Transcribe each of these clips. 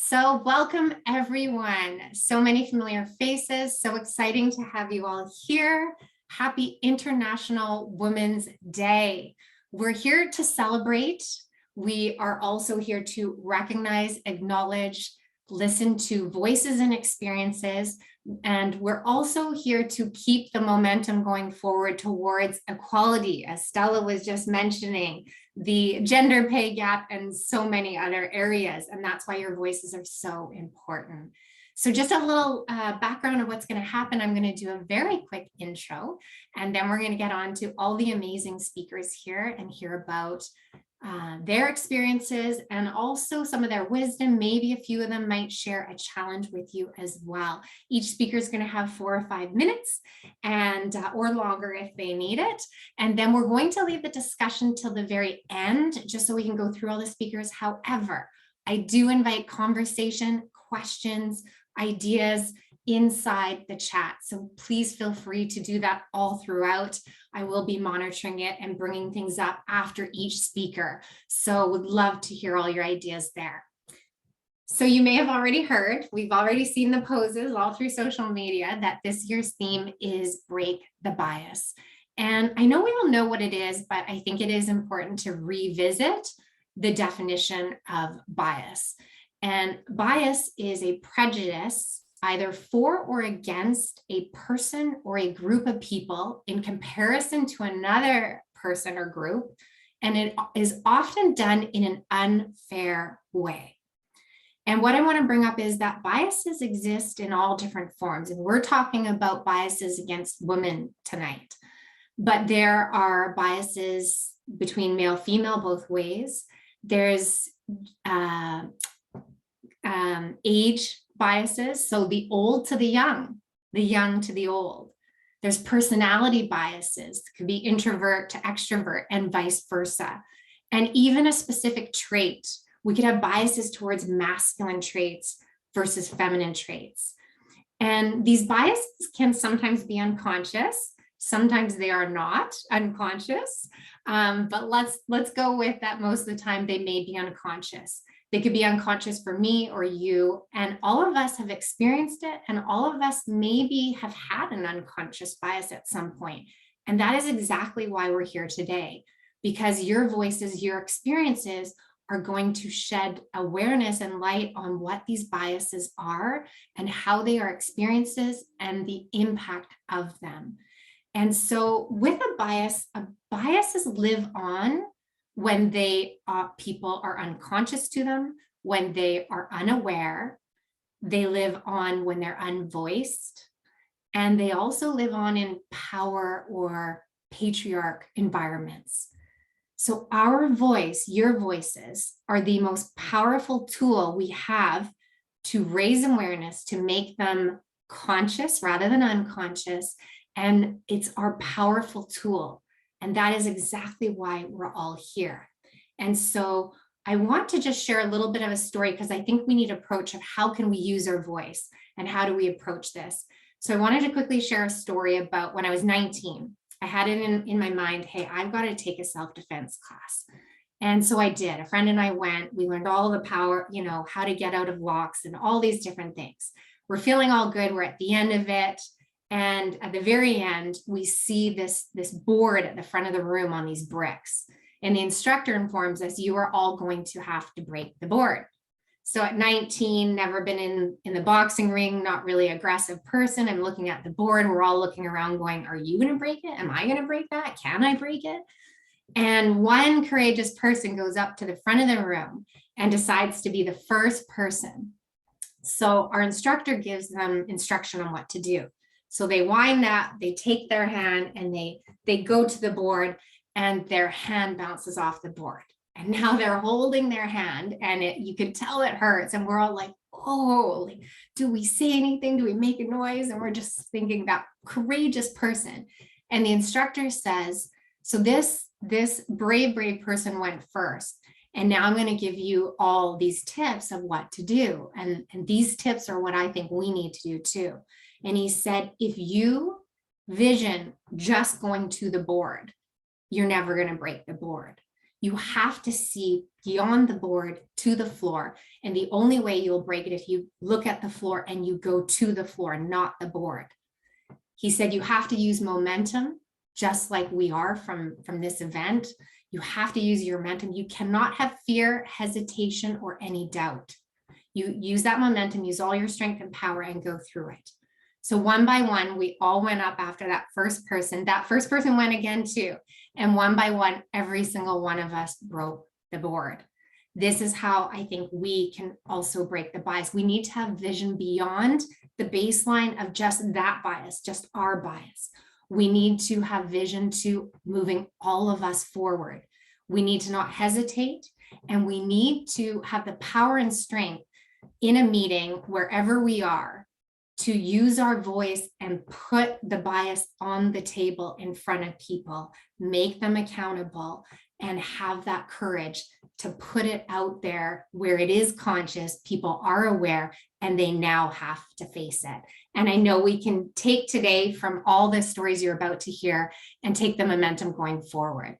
So welcome everyone. So many familiar faces. So exciting to have you all here. Happy International Women's Day. We're here to celebrate. We are also here to recognize, acknowledge, listen to voices and experiences. And we're also here to keep the momentum going forward towards equality, as Stella was just mentioning, the gender pay gap and so many other areas. And that's why your voices are so important. So just a little background of what's going to happen. I'm going to do a very quick intro, and then we're going to get on to all the amazing speakers here and hear about their experiences and also some of their wisdom. Maybe a few of them might share a challenge with you as well. Each speaker is going to have 4 or 5 minutes and or longer if they need it. And then we're going to leave the discussion till the very end, just so we can go through all the speakers. However, I do invite conversation, questions, ideas inside the chat. So please feel free to do that all throughout. I will be monitoring it and bringing things up after each speaker. So would love to hear all your ideas there. So you may have already heard, we've already seen the poses all through social media, that this year's theme is Break the Bias. And I know we all know what it is, but I think it is important to revisit the definition of bias. And bias is a prejudice either for or against a person or a group of people in comparison to another person or group, and it is often done in an unfair way. And what I want to bring up is that biases exist in all different forms, and we're talking about biases against women tonight, but there are biases between male, female, both ways. There's age biases, so the old to the young to the old. There's personality biases, it could be introvert to extrovert and vice versa. And even a specific trait, we could have biases towards masculine traits versus feminine traits. And these biases can sometimes be unconscious, sometimes they are not unconscious, but let's go with that most of the time they may be unconscious. They could be unconscious for me or you, and all of us have experienced it, and all of us maybe have had an unconscious bias at some point. And that is exactly why we're here today, because your voices, your experiences are going to shed awareness and light on what these biases are and how they are experiences and the impact of them. And so with biases live on when people are unconscious to them, when they are unaware. They live on when they're unvoiced, and they also live on in power or patriarch environments. So our voice, your voices, are the most powerful tool we have to raise awareness, to make them conscious rather than unconscious, and it's our powerful tool. And that is exactly why we're all here. And so I want to just share a little bit of a story, because I think we need an approach of how can we use our voice and how do we approach this. So I wanted to quickly share a story about when I was 19. I had it in my mind, hey, I've got to take a self-defense class. And so I did. A friend and I went, we learned all the power, how to get out of locks and all these different things. We're feeling all good. We're at the end of it. And at the very end, we see this board at the front of the room on these bricks. And the instructor informs us, you are all going to have to break the board. So at 19, never been in the boxing ring, not really aggressive person. I'm looking at the board. We're all looking around going, are you going to break it? Am I going to break that? Can I break it? And one courageous person goes up to the front of the room and decides to be the first person. So our instructor gives them instruction on what to do. So they wind up, they take their hand and they go to the board, and their hand bounces off the board. And now they're holding their hand, and you can tell it hurts. And we're all like, oh, do we say anything? Do we make a noise? And we're just thinking that courageous person. And the instructor says, so this brave person went first. And now I'm going to give you all these tips of what to do. And these tips are what I think we need to do too. And he said, if you vision just going to the board, you're never going to break the board. You have to see beyond the board to the floor. And the only way you'll break it if you look at the floor and you go to the floor, not the board. He said you have to use momentum, just like we are from this event. You have to use your momentum. You cannot have fear, hesitation, or any doubt. You use that momentum, use all your strength and power, and go through it. So one by one, we all went up after that first person. That first person went again too. And one by one, every single one of us broke the board. This is how I think we can also break the bias. We need to have vision beyond the baseline of just that bias, just our bias. We need to have vision to moving all of us forward. We need to not hesitate, and we need to have the power and strength in a meeting, wherever we are, to use our voice and put the bias on the table in front of people, make them accountable, and have that courage to put it out there where it is conscious, people are aware, and they now have to face it. And I know we can take today from all the stories you're about to hear and take the momentum going forward.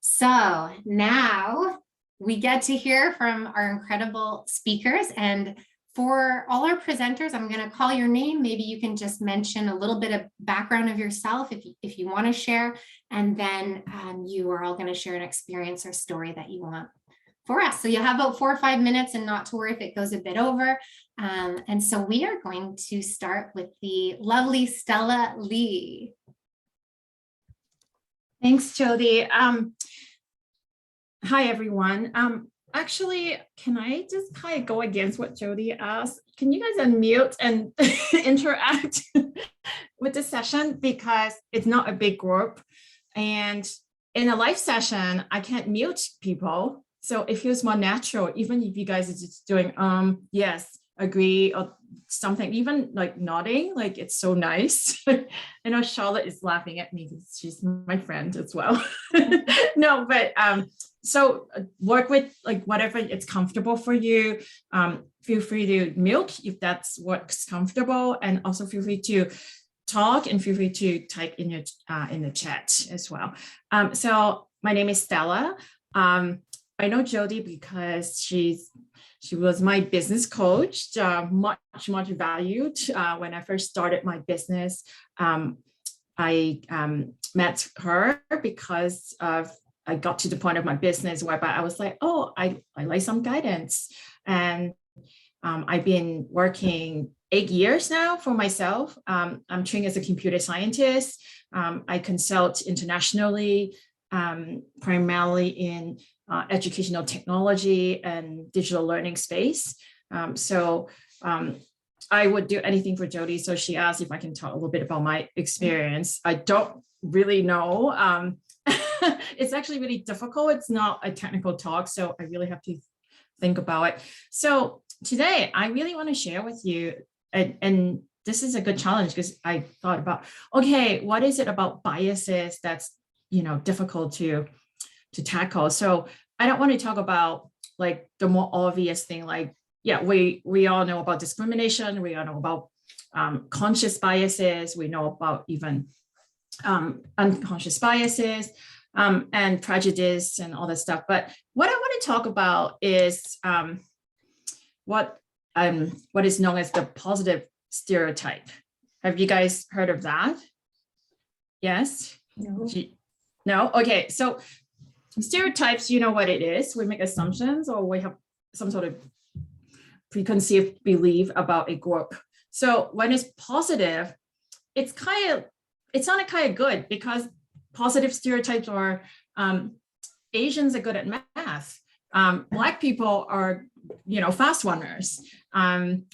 So now we get to hear from our incredible speakers, and for all our presenters, I'm going to call your name. Maybe you can just mention a little bit of background of yourself if you want to share, and then you are all going to share an experience or story that you want for us. So you'll have about 4 or 5 minutes, and not to worry if it goes a bit over. And so we are going to start with the lovely Stella Lee. Thanks, Jody. Hi, everyone. Actually, can I just kind of go against what Jody asked? Can you guys unmute and interact with the session? Because it's not a big group. And in a live session, I can't mute people. So it feels more natural, even if you guys are just doing, yes, agree, or something, even like nodding, like it's so nice. I know Charlotte is laughing at me because she's my friend as well. No, but so work with like whatever it's comfortable for you. Feel free to mute if that's what's comfortable, and also feel free to talk and feel free to type in your in the chat as well. So my name is Stella. I know Jody because she was my business coach, much valued when I first started my business. I met her because I got to the point of my business whereby I was like, oh, I like some guidance. And I've been working 8 years now for myself. I'm trained as a computer scientist. I consult internationally, primarily in educational technology and digital learning space. So I would do anything for Jody. So she asked if I can talk a little bit about my experience. I don't really know. It's actually really difficult. It's not a technical talk, so I really have to think about it. So today I really want to share with you, and this is a good challenge because I thought about, okay, what is it about biases that's, difficult to tackle? So I don't want to talk about like the more obvious thing, like, yeah, we all know about discrimination. We all know about conscious biases. We know about even unconscious biases and prejudice and all that stuff. But what I want to talk about is what is known as the positive stereotype. Have you guys heard of that? Yes? No. No? Okay, so stereotypes, you know what it is. We make assumptions, or we have some sort of preconceived belief about a group. So when it's positive, it's sounded kind of good, because positive stereotypes are Asians are good at math. Black people are, fast runners.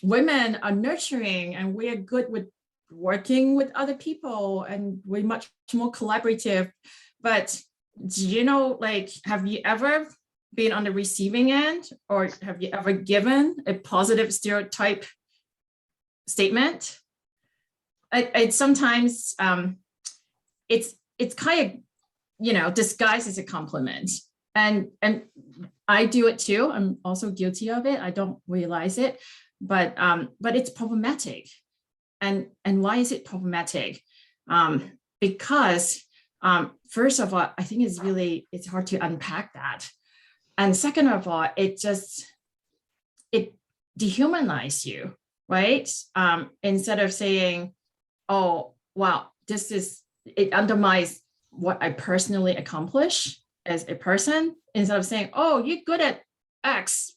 Women are nurturing, and we are good with working with other people, and we're much more collaborative. But have you ever been on the receiving end, or have you ever given a positive stereotype statement? It sometimes it's kind of disguised as a compliment, and I do it too. I'm also guilty of it. I don't realize it, but it's problematic. And why is it problematic? Because First of all, I think it's hard to unpack that. And second of all, it dehumanizes you, right? Instead of saying, oh, wow, it undermines what I personally accomplish as a person, instead of saying, oh, you're good at X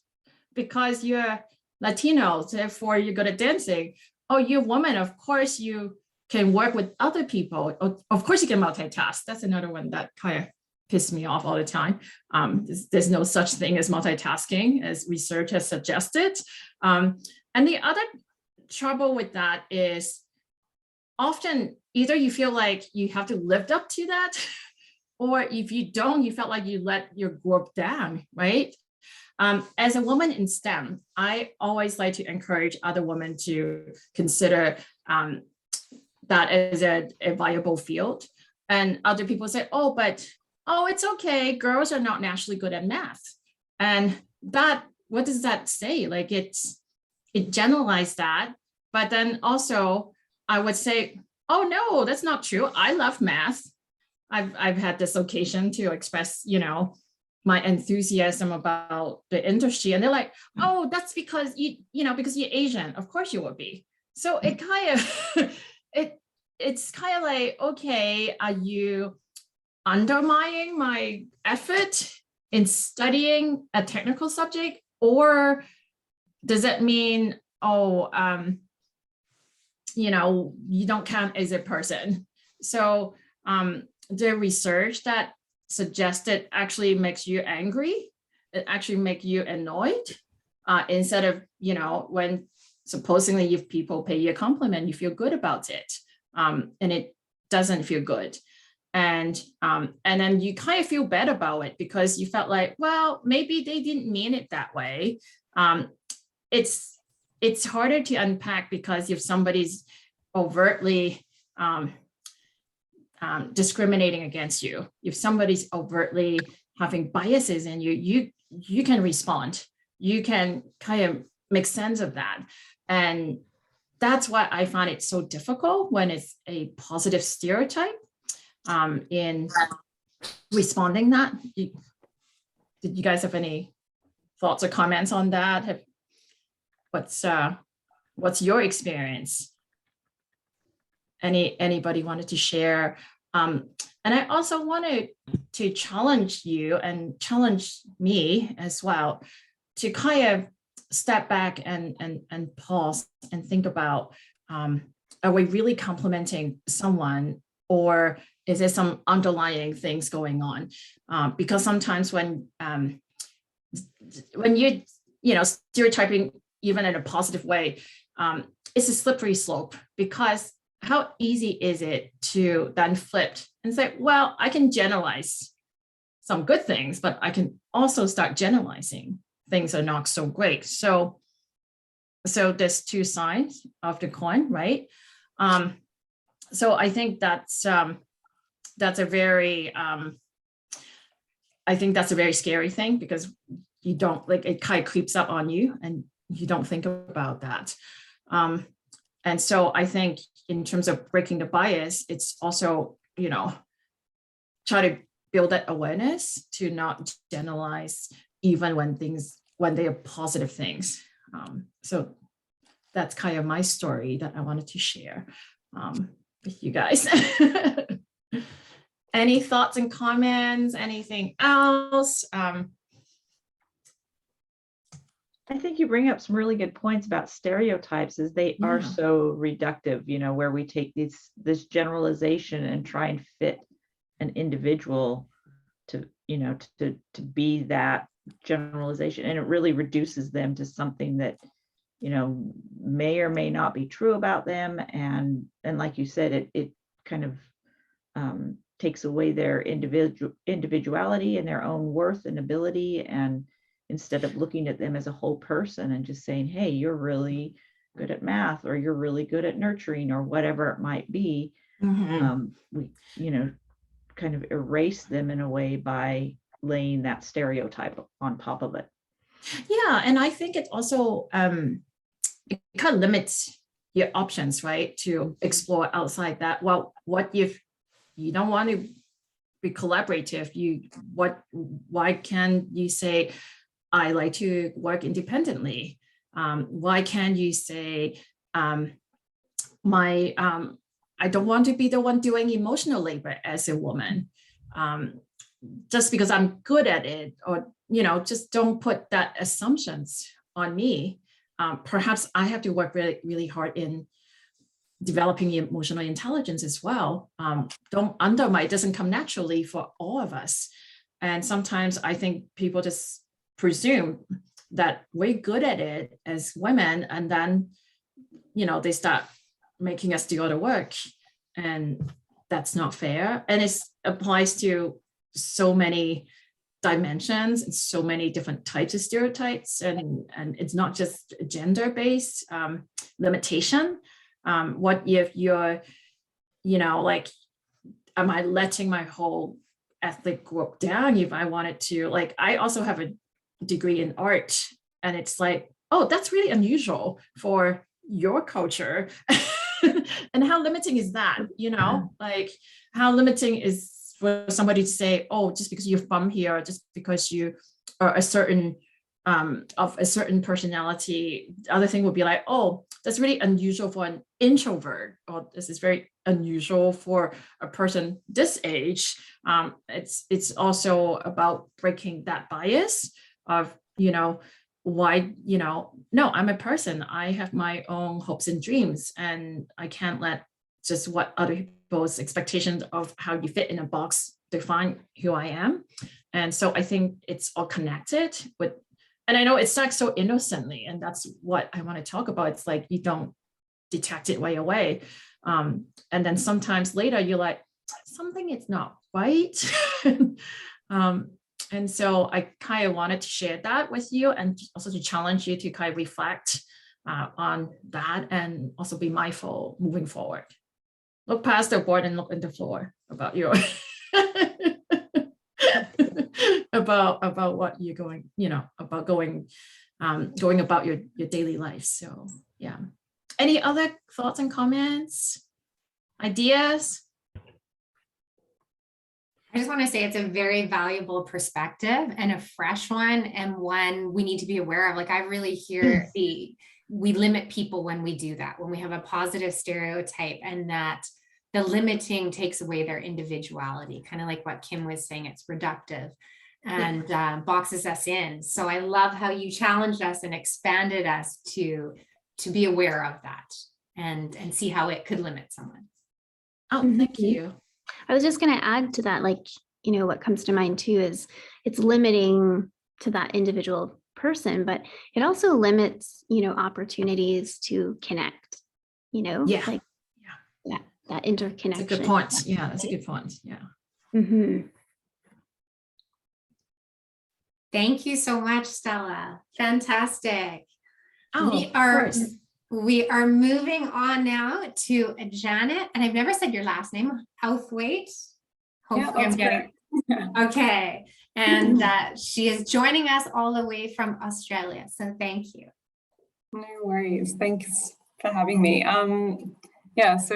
because you're Latino, therefore you're good at dancing. Oh, you're a woman, of course you can work with other people. Of course you can multitask. That's another one that kind of pisses me off all the time. There's no such thing as multitasking, as research has suggested. And the other trouble with that is often either you feel like you have to live up to that, or if you don't, you felt like you let your group down, right? As a woman in STEM, I always like to encourage other women to consider that as a viable field. And other people say, oh, it's okay, girls are not naturally good at math. And what does that say? Like it generalized that, but then also I would say, oh no, that's not true. I love math. I've had this occasion to express, my enthusiasm about the industry, and they're like, oh, that's because because you're Asian. Of course you would be. So it kind of it's kind of like, okay, are you undermining my effort in studying a technical subject, or does it mean, oh, you don't count as a person? So the research that suggested actually makes you angry. It actually makes you annoyed, instead of, when supposedly if people pay you a compliment, you feel good about it, and it doesn't feel good. And then you kind of feel bad about it because you felt like, well, maybe they didn't mean it that way. It's harder to unpack because if somebody's overtly discriminating against you, if somebody's overtly having biases in you, you can respond. You can kind of make sense of that. And that's why I find it so difficult when it's a positive stereotype in responding that. Did you guys have any thoughts or comments on that? What's your experience? Anybody wanted to share? And I also wanted to challenge you and challenge me as well to kind of step back and pause and think about, are we really complimenting someone, or is there some underlying things going on? Because sometimes when you're stereotyping even in a positive way, it's a slippery slope, because how easy is it to then flip and say, well, I can generalize some good things, but I can also start generalizing things are not so great. So there's two sides of the coin, right? So I think that's a very, I think that's a very scary thing, because you don't, like, it kind of creeps up on you and you don't think about that. And so I think in terms of breaking the bias, it's also, try to build that awareness to not generalize even when they are positive things. So that's kind of my story that I wanted to share with you guys. Any thoughts and comments? Anything else? I think you bring up some really good points about stereotypes, as they are so reductive, where we take this generalization and try and fit an individual to be that generalization, and it really reduces them to something that may or may not be true about them. And like you said, it kind of takes away their individuality and their own worth and ability, and instead of looking at them as a whole person and just saying, hey, you're really good at math, or you're really good at nurturing, or whatever it might be, we kind of erase them in a way by laying that stereotype on top of it. Yeah, and I think it also it kind of limits your options, right, to explore outside that. Well, what if you don't want to be collaborative. Why can't you say, I like to work independently? Why can't you say, I don't want to be the one doing emotional labor as a woman, just because I'm good at it, or, just don't put that assumptions on me. Perhaps I have to work really, really hard in developing emotional intelligence as well. Don't undermine, it doesn't come naturally for all of us. And sometimes I think people just presume that we're good at it as women, and then, they start making us do all the work, and that's not fair. And it applies to so many dimensions and so many different types of stereotypes, and it's not just gender-based limitation. What if you're, like, am I letting my whole ethnic group down if I wanted to? Like, I also have a degree in art, and it's like, oh, that's really unusual for your culture. And how limiting is that? Like, how limiting is for somebody to say, oh, just because you're from here, just because you are a certain of a certain personality. The other thing would be like, oh, that's really unusual for an introvert, or this is very unusual for a person this age. It's also about breaking that bias of, why, no, I'm a person. I have my own hopes and dreams, and I can't let just what other people's expectations of how you fit in a box define who I am. And so I think it's all connected with, and I know it starts so innocently, and that's what I want to talk about. It's like you don't detect it right away. And then sometimes later you're like, something is not right. And so I kind of wanted to share that with you, and also to challenge you to kind of reflect on that, and also be mindful moving forward. Look past the board and look at the floor about your about what you're going, about going about your daily life. So yeah. Any other thoughts and comments, ideas? I just want to say it's a very valuable perspective, and a fresh one, and one we need to be aware of. Like, I really hear we limit people when we do that, when we have a positive stereotype, and that the limiting takes away their individuality, kind of like what Kim was saying, it's reductive and boxes us in. So I love how you challenged us and expanded us to be aware of that and see how it could limit someone. Oh, thank you. I was just going to add to that, like, what comes to mind too is it's limiting to that individual person, but it also limits, opportunities to connect, like that interconnection. That's a good point. Yeah, that's a good point. Yeah. Mm-hmm. Thank you so much, Stella. Fantastic. Oh, We are moving on now to Janet, and I've never said your last name, Outhwaite. Hopefully I'm getting okay. And she is joining us all the way from Australia. So thank you. No worries. Thanks for having me. So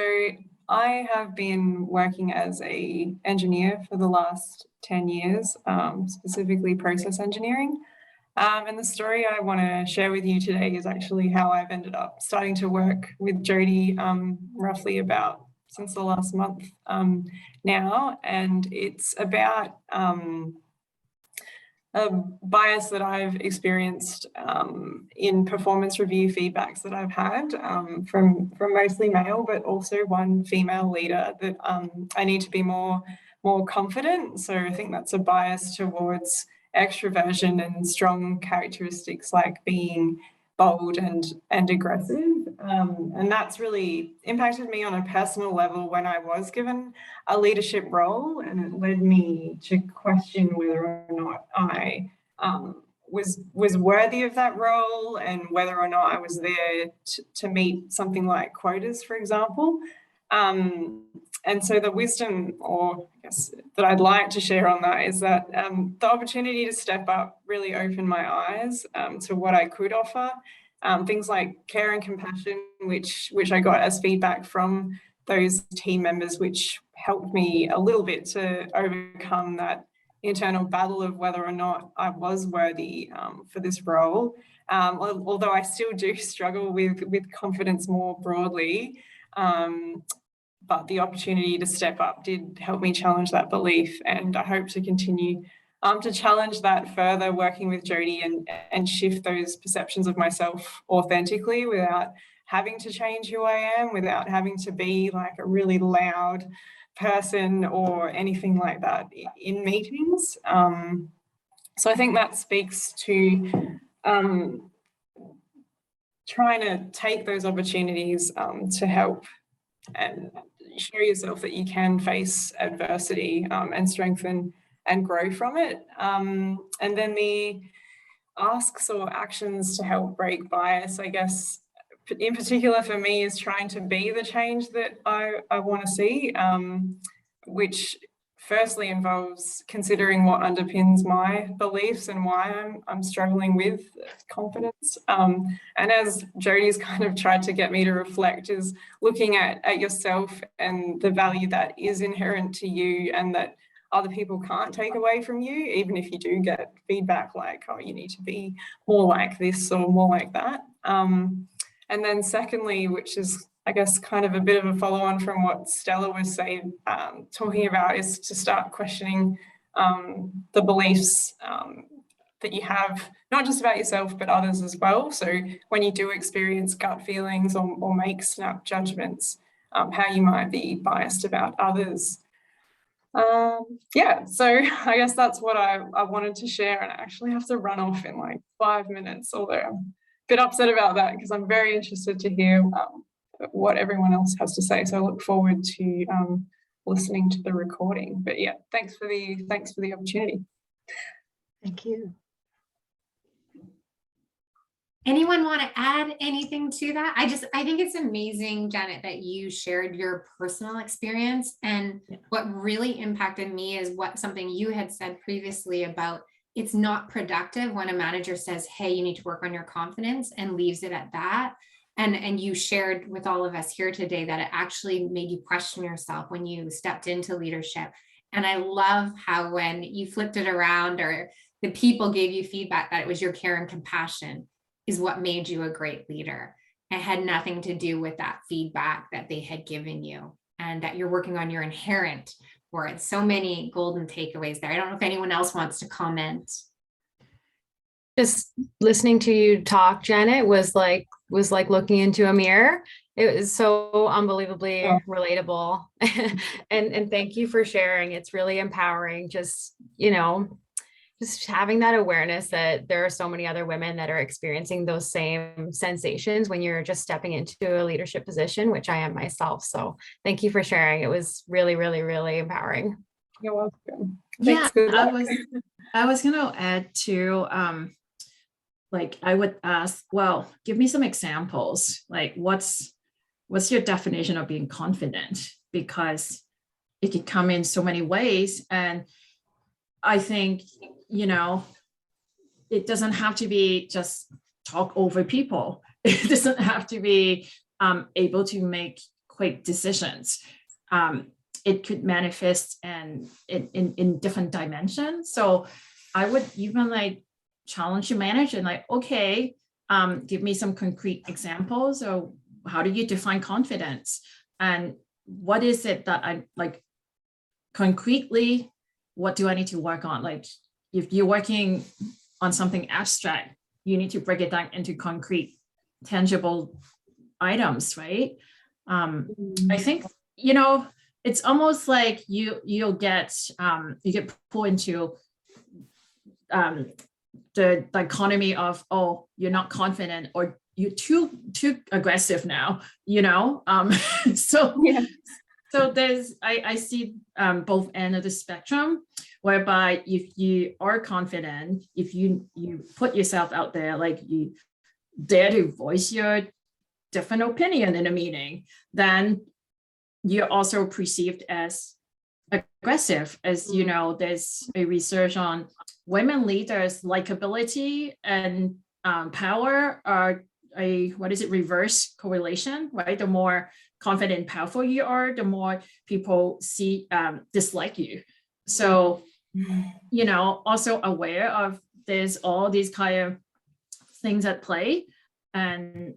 I have been working as an engineer for the last 10 years, specifically process engineering. And the story I want to share with you today is actually how I've ended up starting to work with Jodie roughly about since the last month now. And it's about a bias that I've experienced in performance review feedbacks that I've had from mostly male, but also one female leader, that I need to be more confident. So I think that's a bias towards extroversion and strong characteristics like being bold and aggressive. And that's really impacted me on a personal level when I was given a leadership role, and it led me to question whether or not I was worthy of that role, and whether or not I was there to meet something like quotas, for example. And so the wisdom, or I guess that I'd like to share on that, is that the opportunity to step up really opened my eyes to what I could offer. Things like care and compassion, which I got as feedback from those team members, which helped me a little bit to overcome that internal battle of whether or not I was worthy for this role. Although I still do struggle with confidence more broadly, but the opportunity to step up did help me challenge that belief, and I hope to continue to challenge that further, working with Jodie and shift those perceptions of myself authentically without having to change who I am, without having to be like a really loud person or anything like that in meetings. So I think that speaks to trying to take those opportunities to help and show yourself that you can face adversity and strengthen and grow from it. And then the asks or actions to help break bias, I guess, in particular for me, is trying to be the change that I want to see, which firstly involves considering what underpins my beliefs and why I'm struggling with confidence. And as Jodie's kind of tried to get me to reflect, is looking at yourself and the value that is inherent to you and that other people can't take away from you, even if you do get feedback like, oh, you need to be more like this or more like that. And then secondly, which is, I guess, kind of a bit of a follow-on from what Stella was saying, talking about, is to start questioning the beliefs that you have, not just about yourself, but others as well. So when you do experience gut feelings or make snap judgments, how you might be biased about others. Yeah, so I guess that's what I wanted to share, and I actually have to run off in like 5 minutes, although I'm a bit upset about that because I'm very interested to hear what everyone else has to say. So I look forward to listening to the recording. But yeah, thanks for the opportunity. Thank you. Anyone want to add anything to that? I think it's amazing, Janet, that you shared your personal experience. And what really impacted me is something you had said previously about it's not productive when a manager says, hey, you need to work on your confidence, and leaves it at that. And you shared with all of us here today that it actually made you question yourself when you stepped into leadership. And I love how when you flipped it around, or the people gave you feedback, that it was your care and compassion is what made you a great leader. It had nothing to do with that feedback that they had given you, and that you're working on your inherent worth. So many golden takeaways there. I don't know if anyone else wants to comment. Just listening to you talk, Janet, was like looking into a mirror. It was so unbelievably relatable. and thank you for sharing. It's really empowering. Just having that awareness that there are so many other women that are experiencing those same sensations when you're just stepping into a leadership position, which I am myself. So thank you for sharing. It was really, really, really empowering. You're welcome. Yeah, I was going to add to, I would ask, well, give me some examples. Like, what's your definition of being confident? Because it could come in so many ways. And I think, it doesn't have to be just talk over people. It doesn't have to be able to make quick decisions. It could manifest in different dimensions. So I would even challenge your manager and okay, give me some concrete examples of how do you define confidence? And what is it that I concretely, what do I need to work on? If you're working on something abstract, you need to break it down into concrete, tangible items, right? I think, it's almost like you get pulled into the dichotomy of, oh, you're not confident, or you're too aggressive now, So yeah. So I see both ends of the spectrum, whereby if you are confident, if you put yourself out there, you dare to voice your different opinion in a meeting, then you're also perceived as aggressive. As there's a research on women leaders' likability and power are reverse correlation, right? The more confident and powerful you are, the more people dislike you. So, you know, also aware of there's all these kind of things at play. And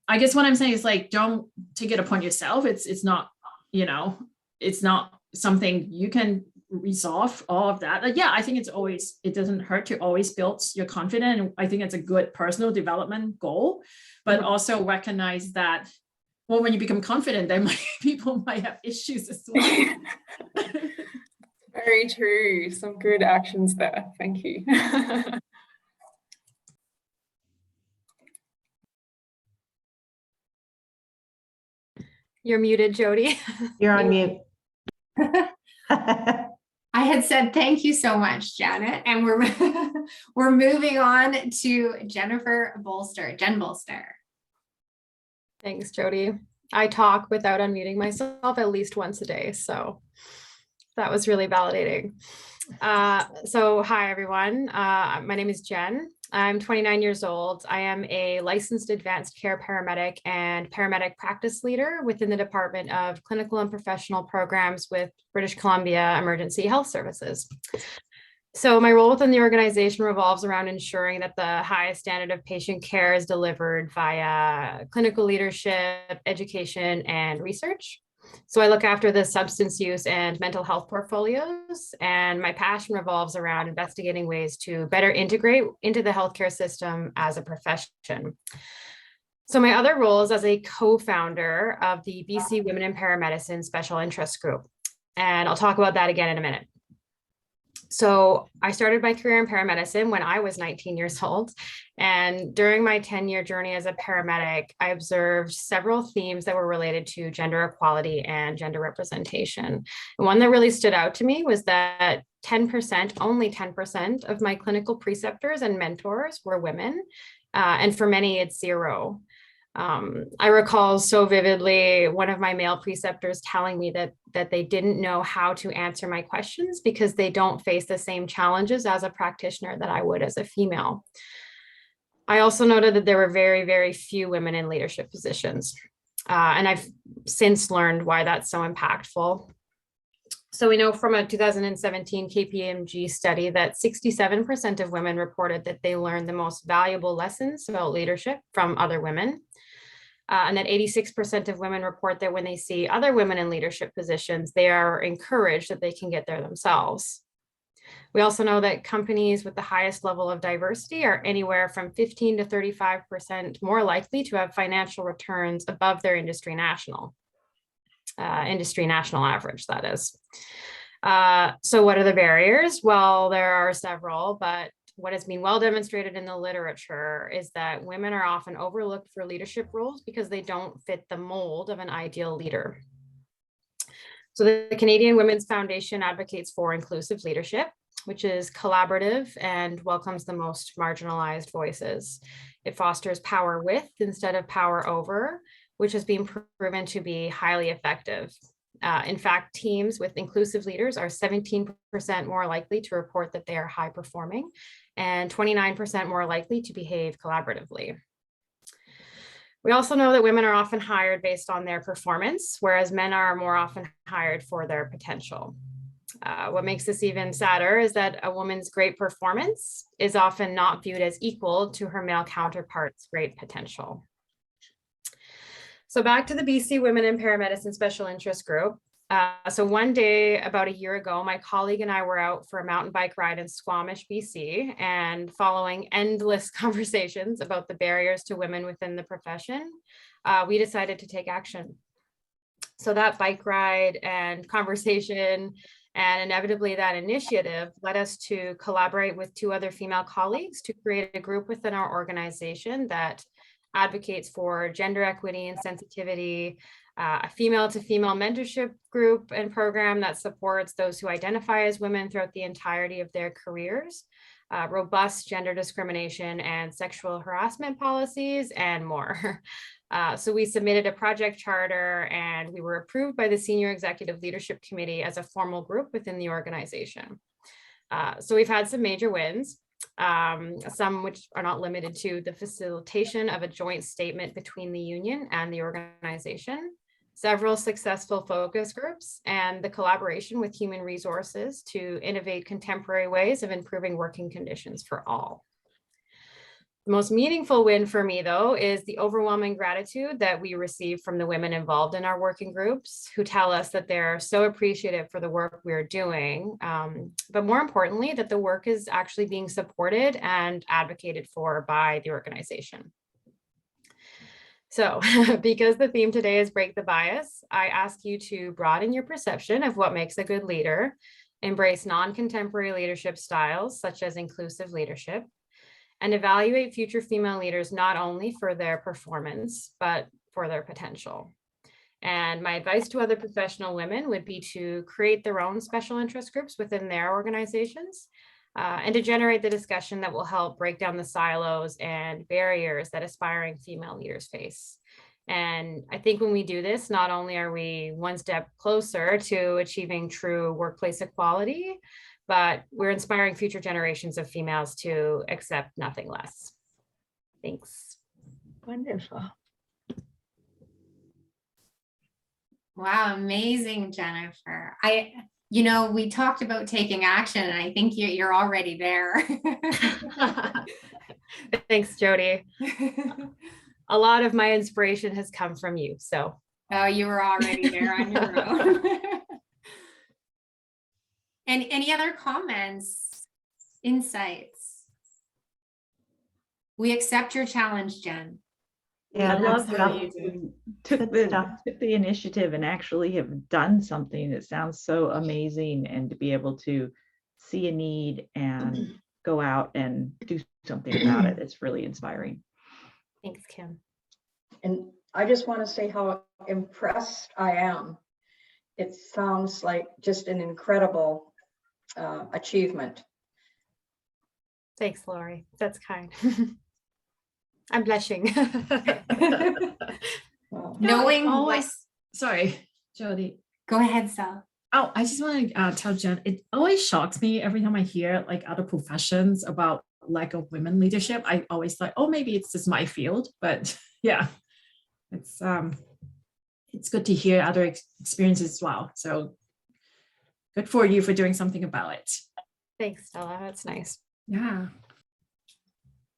I guess what I'm saying is like, don't take it upon yourself. It's not, you know, it's not something you can resolve all of that. Like, yeah, I think it doesn't hurt to always build your confidence. And I think it's a good personal development goal, but also recognize that, well, when you become confident, then people might have issues as well. Very true. Some good actions there. Thank you. You're muted, Jody. You're on mute. I had said thank you so much, Janet, and we're moving on to Jennifer Bolster, Jen Bolster. Thanks, Jody. I talk without unmuting myself at least once a day, so that was really validating. So hi, everyone. My name is Jen. I'm 29 years old. I am a licensed advanced care paramedic and paramedic practice leader within the Department of Clinical and Professional Programs with British Columbia Emergency Health Services. So my role within the organization revolves around ensuring that the highest standard of patient care is delivered via clinical leadership, education, and research. So I look after the substance use and mental health portfolios, and my passion revolves around investigating ways to better integrate into the healthcare system as a profession. So my other role is as a co-founder of the BC Women in Paramedicine Special Interest Group, and I'll talk about that again in a minute. So I started my career in paramedicine when I was 19 years old. And during my 10-year journey as a paramedic, I observed several themes that were related to gender equality and gender representation. And one that really stood out to me was that 10%, only 10% of my clinical preceptors and mentors were women. And for many, it's zero. I recall so vividly one of my male preceptors telling me that they didn't know how to answer my questions because they don't face the same challenges as a practitioner that I would as a female. I also noted that there were very, very few women in leadership positions. And I've since learned why that's so impactful. So we know from a 2017 KPMG study that 67% of women reported that they learned the most valuable lessons about leadership from other women. And that 86% of women report that when they see other women in leadership positions, they are encouraged that they can get there themselves. We also know that companies with the highest level of diversity are anywhere from 15 to 35% more likely to have financial returns above their industry national average, that is. So what are the barriers? Well, there are several, but what has been well demonstrated in the literature is that women are often overlooked for leadership roles because they don't fit the mold of an ideal leader. So the Canadian Women's Foundation advocates for inclusive leadership, which is collaborative and welcomes the most marginalized voices. It fosters power with instead of power over, which has been proven to be highly effective. In fact, teams with inclusive leaders are 17% more likely to report that they are high performing and 29% more likely to behave collaboratively. We also know that women are often hired based on their performance, whereas men are more often hired for their potential. What makes this even sadder is that a woman's great performance is often not viewed as equal to her male counterpart's great potential. So back to the BC Women in Paramedicine Special Interest Group. So one day, about a year ago, my colleague and I were out for a mountain bike ride in Squamish, BC, and following endless conversations about the barriers to women within the profession, we decided to take action. So that bike ride and conversation and inevitably that initiative led us to collaborate with two other female colleagues to create a group within our organization that advocates for gender equity and sensitivity, a female-to-female mentorship group and program that supports those who identify as women throughout the entirety of their careers, robust gender discrimination and sexual harassment policies, and more. So we submitted a project charter and we were approved by the Senior Executive Leadership Committee as a formal group within the organization. So we've had some major wins. Some which are not limited to the facilitation of a joint statement between the union and the organization, several successful focus groups, and the collaboration with human resources to innovate contemporary ways of improving working conditions for all. The most meaningful win for me, though, is the overwhelming gratitude that we receive from the women involved in our working groups, who tell us that they're so appreciative for the work we're doing, but more importantly, that the work is actually being supported and advocated for by the organization. So, because the theme today is Break the Bias, I ask you to broaden your perception of what makes a good leader, embrace non-contemporary leadership styles, such as inclusive leadership, and evaluate future female leaders not only for their performance, but for their potential. And my advice to other professional women would be to create their own special interest groups within their organizations, and to generate the discussion that will help break down the silos and barriers that aspiring female leaders face. And I think when we do this, not only are we one step closer to achieving true workplace equality, but we're inspiring future generations of females to accept nothing less. Thanks. Wonderful. Wow, amazing, Jennifer. We talked about taking action, and I think you're already there. Thanks, Jody. A lot of my inspiration has come from you, so. Oh, you were already there on your own. And any other comments, insights? We accept your challenge, Jen. Yeah, I love how absolutely. you took the initiative and actually have done something that sounds so amazing, and to be able to see a need and go out and do something about it, it's really inspiring. Thanks, Kim. And I just want to say how impressed I am. It sounds like just an incredible achievement. Thanks, Lori. That's kind. I'm blushing. Wow. Knowing always, sorry, Jody. Go ahead, Sal. Oh, I just want to tell Jen, it always shocks me every time I hear like other professions about lack of women leadership. I always thought, oh, maybe it's just my field, but yeah, it's good to hear other experiences as well. So good for you for doing something about it. Thanks, Stella. That's nice. Yeah.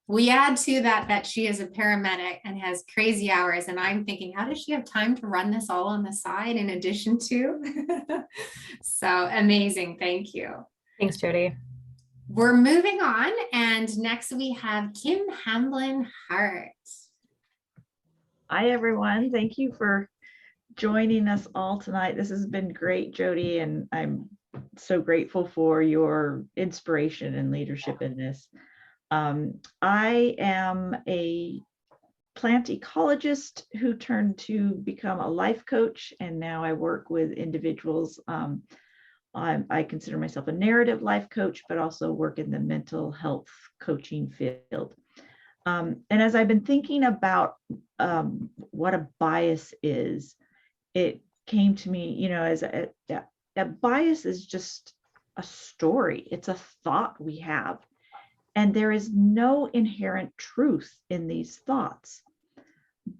We add to that she is a paramedic and has crazy hours. And I'm thinking, how does she have time to run this all on the side in addition to? So amazing. Thank you. Thanks, Jody. We're moving on. And next we have Kim Hamblin-Hart. Hi, everyone. Thank you for joining us all tonight. This has been great, Jody, and I'm so grateful for your inspiration and leadership in this. I am a plant ecologist who turned to become a life coach, and now I work with individuals. I consider myself a narrative life coach, but also work in the mental health coaching field. And as I've been thinking about what a bias is, it came to me, as a bias is just a story. It's a thought we have. And there is no inherent truth in these thoughts.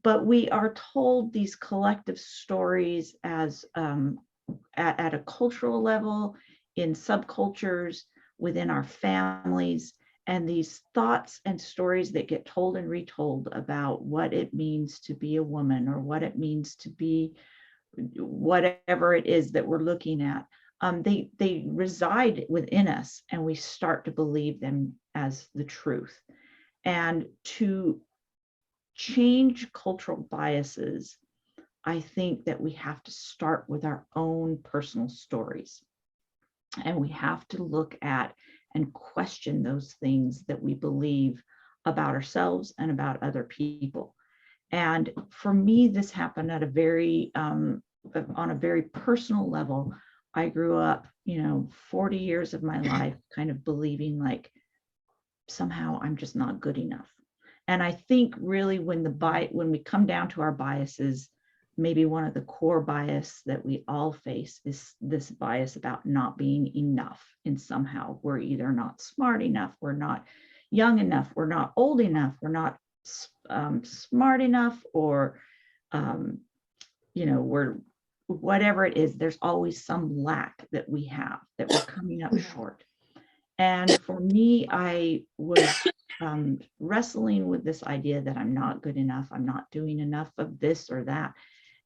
But we are told these collective stories as at a cultural level, in subcultures, within our families, and these thoughts and stories that get told and retold about what it means to be a woman, or what it means to be whatever it is that we're looking at. They reside within us, and we start to believe them as the truth. And to change cultural biases, I think that we have to start with our own personal stories. And we have to look at and question those things that we believe about ourselves and about other people. And for me, this happened at on a very personal level. I grew up, 40 years of my life kind of believing like somehow I'm just not good enough. And I think really when we come down to our biases, maybe one of the core bias that we all face is this bias about not being enough. And somehow we're either not smart enough, we're not young enough, we're not old enough, we're not smart enough, or we're, whatever it is, there's always some lack that we have, that we're coming up short. And for me, I was wrestling with this idea that I'm not good enough, I'm not doing enough of this or that.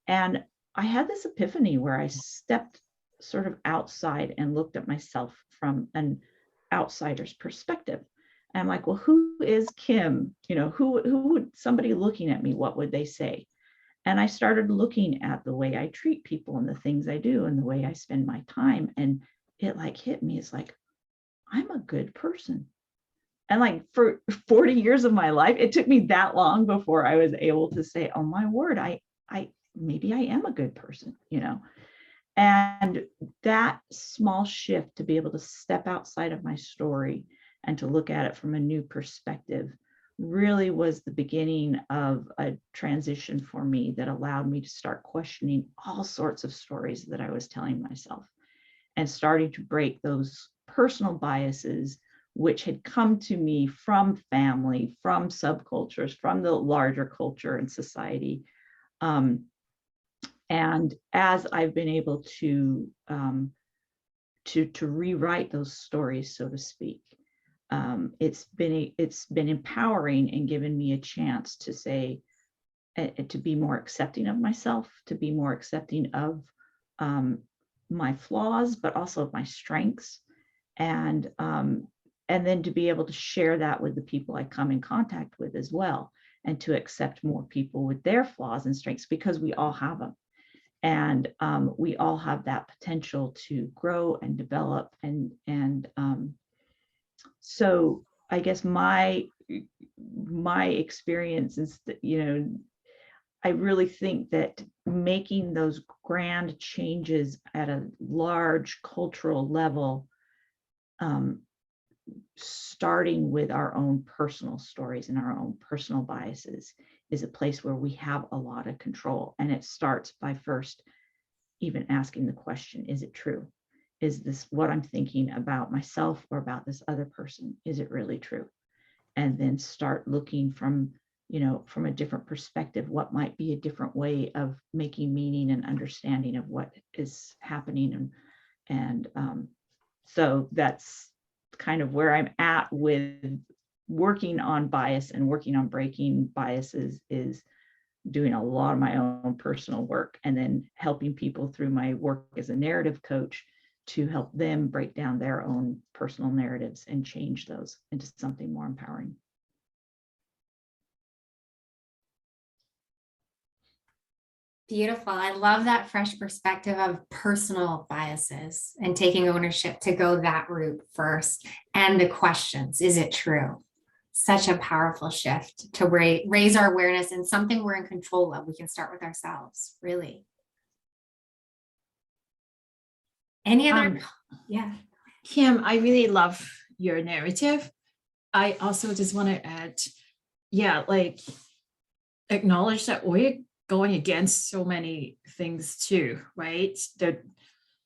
And I had this epiphany where I stepped sort of outside and looked at myself from an outsider's perspective. And I'm like, well, who is Kim? Who would, somebody looking at me, what would they say? And I started looking at the way I treat people and the things I do and the way I spend my time. And it like hit me. It's like, I'm a good person. And like for 40 years of my life, it took me that long before I was able to say, oh my word, I maybe I am a good person, And that small shift to be able to step outside of my story and to look at it from a new perspective really was the beginning of a transition for me that allowed me to start questioning all sorts of stories that I was telling myself and starting to break those personal biases which had come to me from family, from subcultures, from the larger culture and society. And as I've been able to rewrite those stories, so to speak, it's been empowering and given me a chance to say, to be more accepting of myself, to be more accepting of my flaws, but also of my strengths, and then to be able to share that with the people I come in contact with as well, and to accept more people with their flaws and strengths, because we all have them. And we all have that potential to grow and develop. And so I guess my experience is that, I really think that making those grand changes at a large cultural level, starting with our own personal stories and our own personal biases, is a place where we have a lot of control. And it starts by first even asking the question, is it true? Is this what I'm thinking about myself or about this other person? Is it really true? And then start looking from a different perspective, what might be a different way of making meaning and understanding of what is happening. And so that's kind of where I'm at with working on bias and working on breaking biases, is doing a lot of my own personal work and then helping people through my work as a narrative coach to help them break down their own personal narratives and change those into something more empowering. Beautiful. I love that fresh perspective of personal biases and taking ownership to go that route first. And the questions, is it true? Such a powerful shift to raise our awareness and something we're in control of. We can start with ourselves, really. Any other? Yeah. Kim, I really love your narrative. I also just want to add, acknowledge that we're going against so many things too, right? That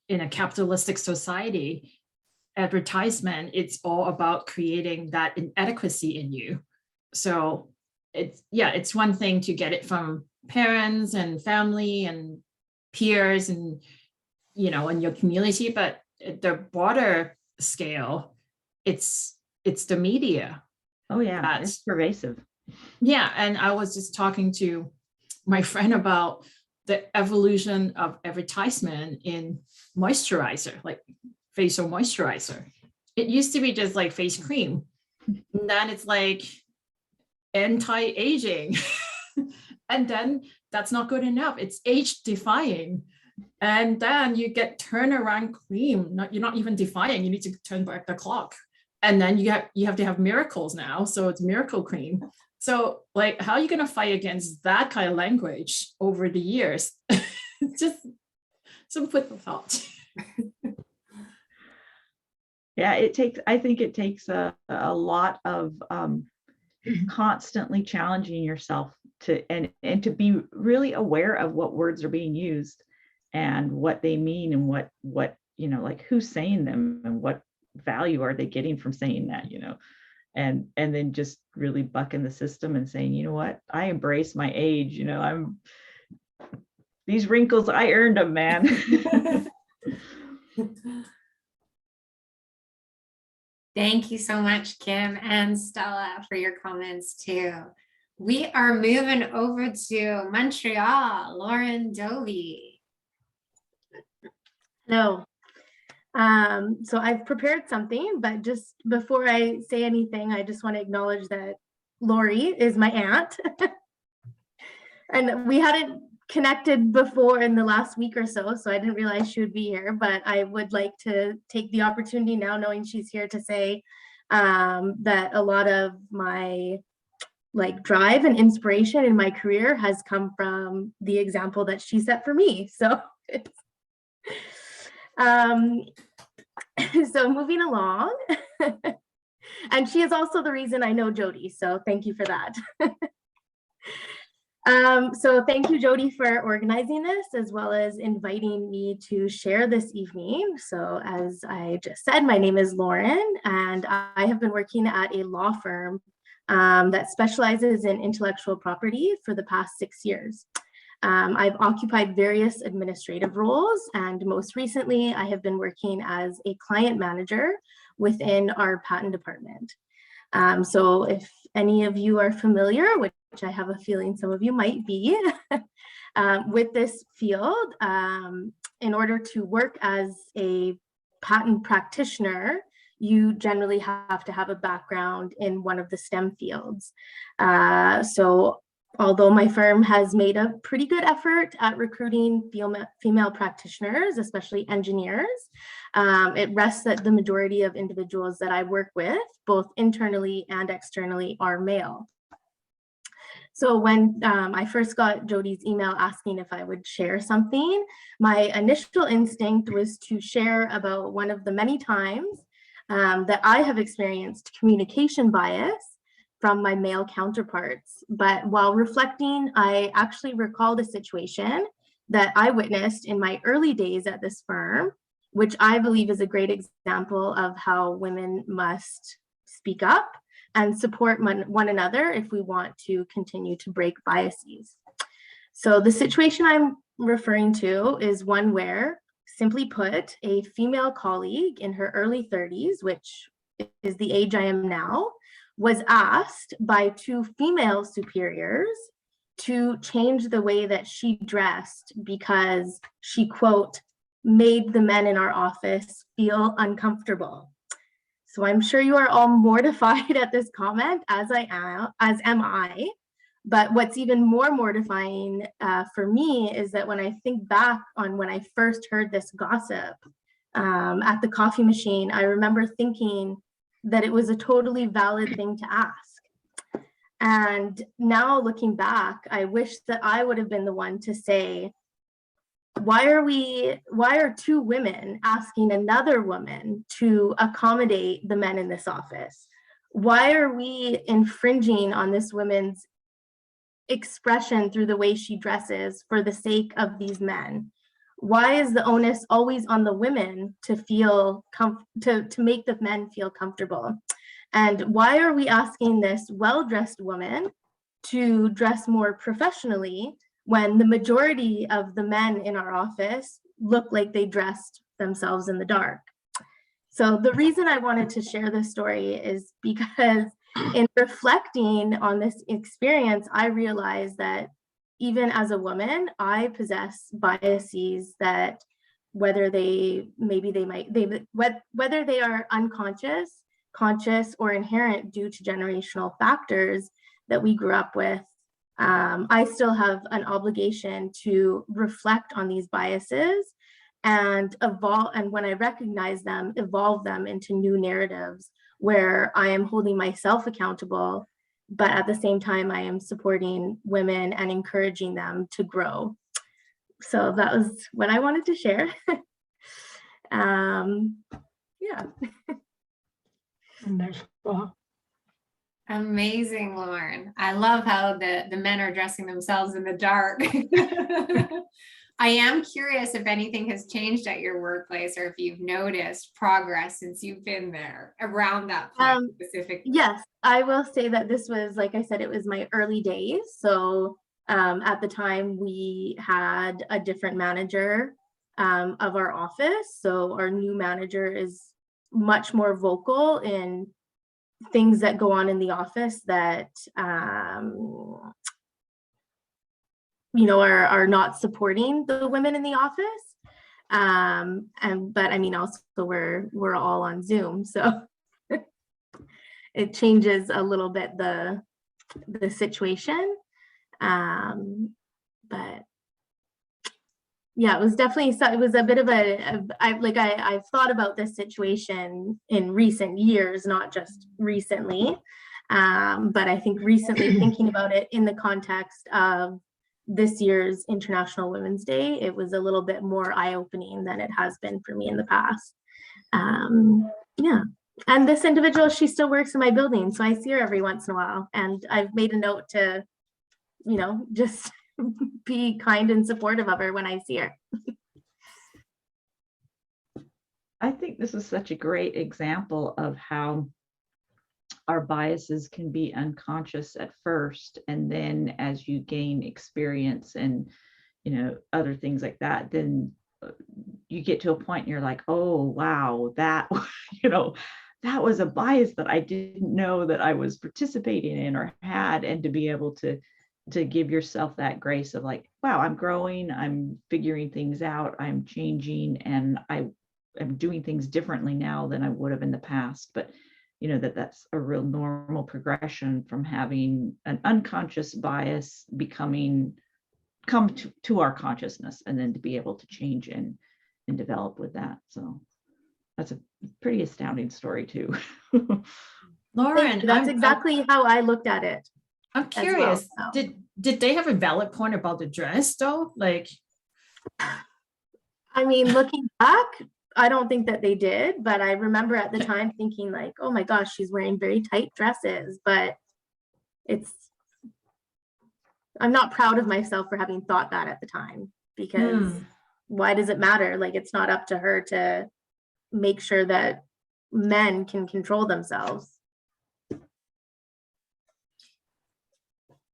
in a capitalistic society, advertisement, it's all about creating that inadequacy in you. So it's one thing to get it from parents and family and peers and in your community, but at the broader scale, it's the media. Oh yeah, it's pervasive. Yeah, and I was just talking to my friend about the evolution of advertisement in moisturizer, like facial moisturizer. It used to be just like face cream, and then it's like anti-aging, and then that's not good enough. It's age defying, and then you get turnaround cream. You're not even defying. You need to turn back the clock, and then you have to have miracles now. So it's miracle cream. So like, how are you going to fight against that kind of language over the years? Just some food for thought. Yeah, I think it takes a lot of constantly challenging yourself and to be really aware of what words are being used and what they mean and what like who's saying them and what value are they getting from saying that, and then just really bucking the system and saying, you know what, I embrace my age, These wrinkles, I earned them, man. Thank you so much, Kim and Stella, for your comments too. We are moving over to Montreal. Lauren Dobie. No. So I've prepared something, but just before I say anything, I just want to acknowledge that Lori is my aunt. And we hadn't connected before in the last week or so, so I didn't realize she would be here, but I would like to take the opportunity now, knowing she's here, to say that a lot of my drive and inspiration in my career has come from the example that she set for me. So it's so moving along. And she is also the reason I know Jody, so thank you for that. So thank you, Jody, for organizing this, as well as inviting me to share this evening. So as I just said, my name is Lauren, and I have been working at a law firm that specializes in intellectual property for the past 6 years. I've occupied various administrative roles, and most recently, I have been working as a client manager within our patent department. So if any of you are familiar, which I have a feeling some of you might be, with this field, in order to work as a patent practitioner, you generally have to have a background in one of the STEM fields. So although my firm has made a pretty good effort at recruiting female practitioners, especially engineers, it rests that the majority of individuals that I work with, both internally and externally, are male. So when I first got Jody's email asking if I would share something, my initial instinct was to share about one of the many times that I have experienced communication bias from my male counterparts. But while reflecting, I actually recalled a situation that I witnessed in my early days at this firm, which I believe is a great example of how women must speak up and support one another if we want to continue to break biases. So the situation I'm referring to is one where, simply put, a female colleague in her early 30s, which is the age I am now, was asked by 2 female superiors to change the way that she dressed because she, quote, made the men in our office feel uncomfortable. So I'm sure you are all mortified at this comment, as am I. But what's even more mortifying for me is that when I think back on when I first heard this gossip at the coffee machine, I remember thinking that it was a totally valid thing to ask. And now looking back, I wish that I would have been the one to say, why are 2 women asking another woman to accommodate the men in this office? Why are we infringing on this woman's expression through the way she dresses for the sake of these men? Why is the onus always on the women to feel to make the men feel comfortable? And why are we asking this well-dressed woman to dress more professionally when the majority of the men in our office look like they dressed themselves in the dark? So the reason I wanted to share this story is because in reflecting on this experience, I realized that even as a woman, I possess biases that whether they are unconscious, conscious, or inherent due to generational factors that we grew up with, I still have an obligation to reflect on these biases and evolve, and when I recognize them, evolve them into new narratives where I am holding myself accountable, but at the same time, I am supporting women and encouraging them to grow. So that was what I wanted to share. Yeah. Wonderful. Amazing, Lauren. I love how the men are dressing themselves in the dark. I am curious if anything has changed at your workplace or if you've noticed progress since you've been there around that point specifically. Yes, I will say that this was, like I said, it was my early days. So At the time, we had a different manager of our office. So our new manager is much more vocal in things that go on in the office that are not supporting the women in the office. But I mean, also we're all on Zoom, so it changes a little bit the situation. But yeah, it was definitely, it was a bit of I've thought about this situation in recent years, not just recently. But I think recently thinking about it in the context of this year's International Women's Day, it was a little bit more eye-opening than it has been for me in the past. Yeah. And this individual, she still works in my building, so I see her every once in a while. And I've made a note to, just be kind and supportive of her when I see her. I think this is such a great example of how our biases can be unconscious at first, and then as you gain experience and other things like that, then you get to a point and you're like, oh wow, that that was a bias that I didn't know that I was participating in or had. And to be able to give yourself that grace of like, wow, I'm growing, I'm figuring things out, I'm changing, and I am doing things differently now than I would have in the past. But that's a real normal progression from having an unconscious bias come to our consciousness, and then to be able to change and develop with that. So that's a pretty astounding story too. Lauren, that's exactly how I looked at it. I'm curious, well, so. Did they have a valid point about the dress though? Like, I mean, looking back, I don't think that they did, but I remember at the time thinking like, oh my gosh, she's wearing very tight dresses. But I'm not proud of myself for having thought that at the time, because why does it matter? Like, it's not up to her to make sure that men can control themselves.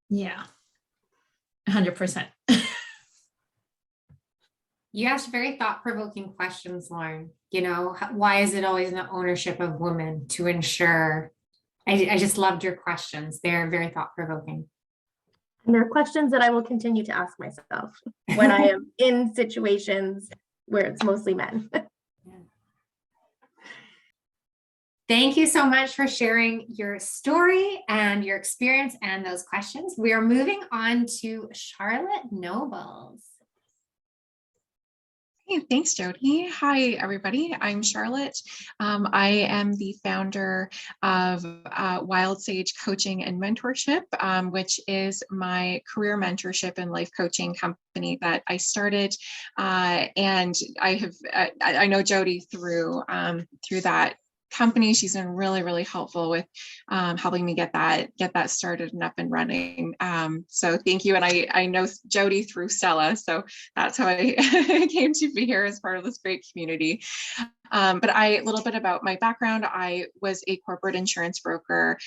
yeah, 100%. You asked very thought-provoking questions, Lauren. Why is it always the ownership of women to ensure? I just loved your questions. They're very thought-provoking. And they're questions that I will continue to ask myself when I am in situations where it's mostly men. Thank you so much for sharing your story and your experience and those questions. We are moving on to Charlotte Nobles. Hey, thanks, Jody. Hi, everybody. I'm Charlotte. I am the founder of Wild Sage Coaching and Mentorship, which is my career mentorship and life coaching company that I started. And I know Jody through that company. She's been really, really helpful with helping me get that started and up and running. So thank you. And I know Jody through Stella, so that's how I came to be here as part of this great community. But a little bit about my background. I was a corporate insurance broker,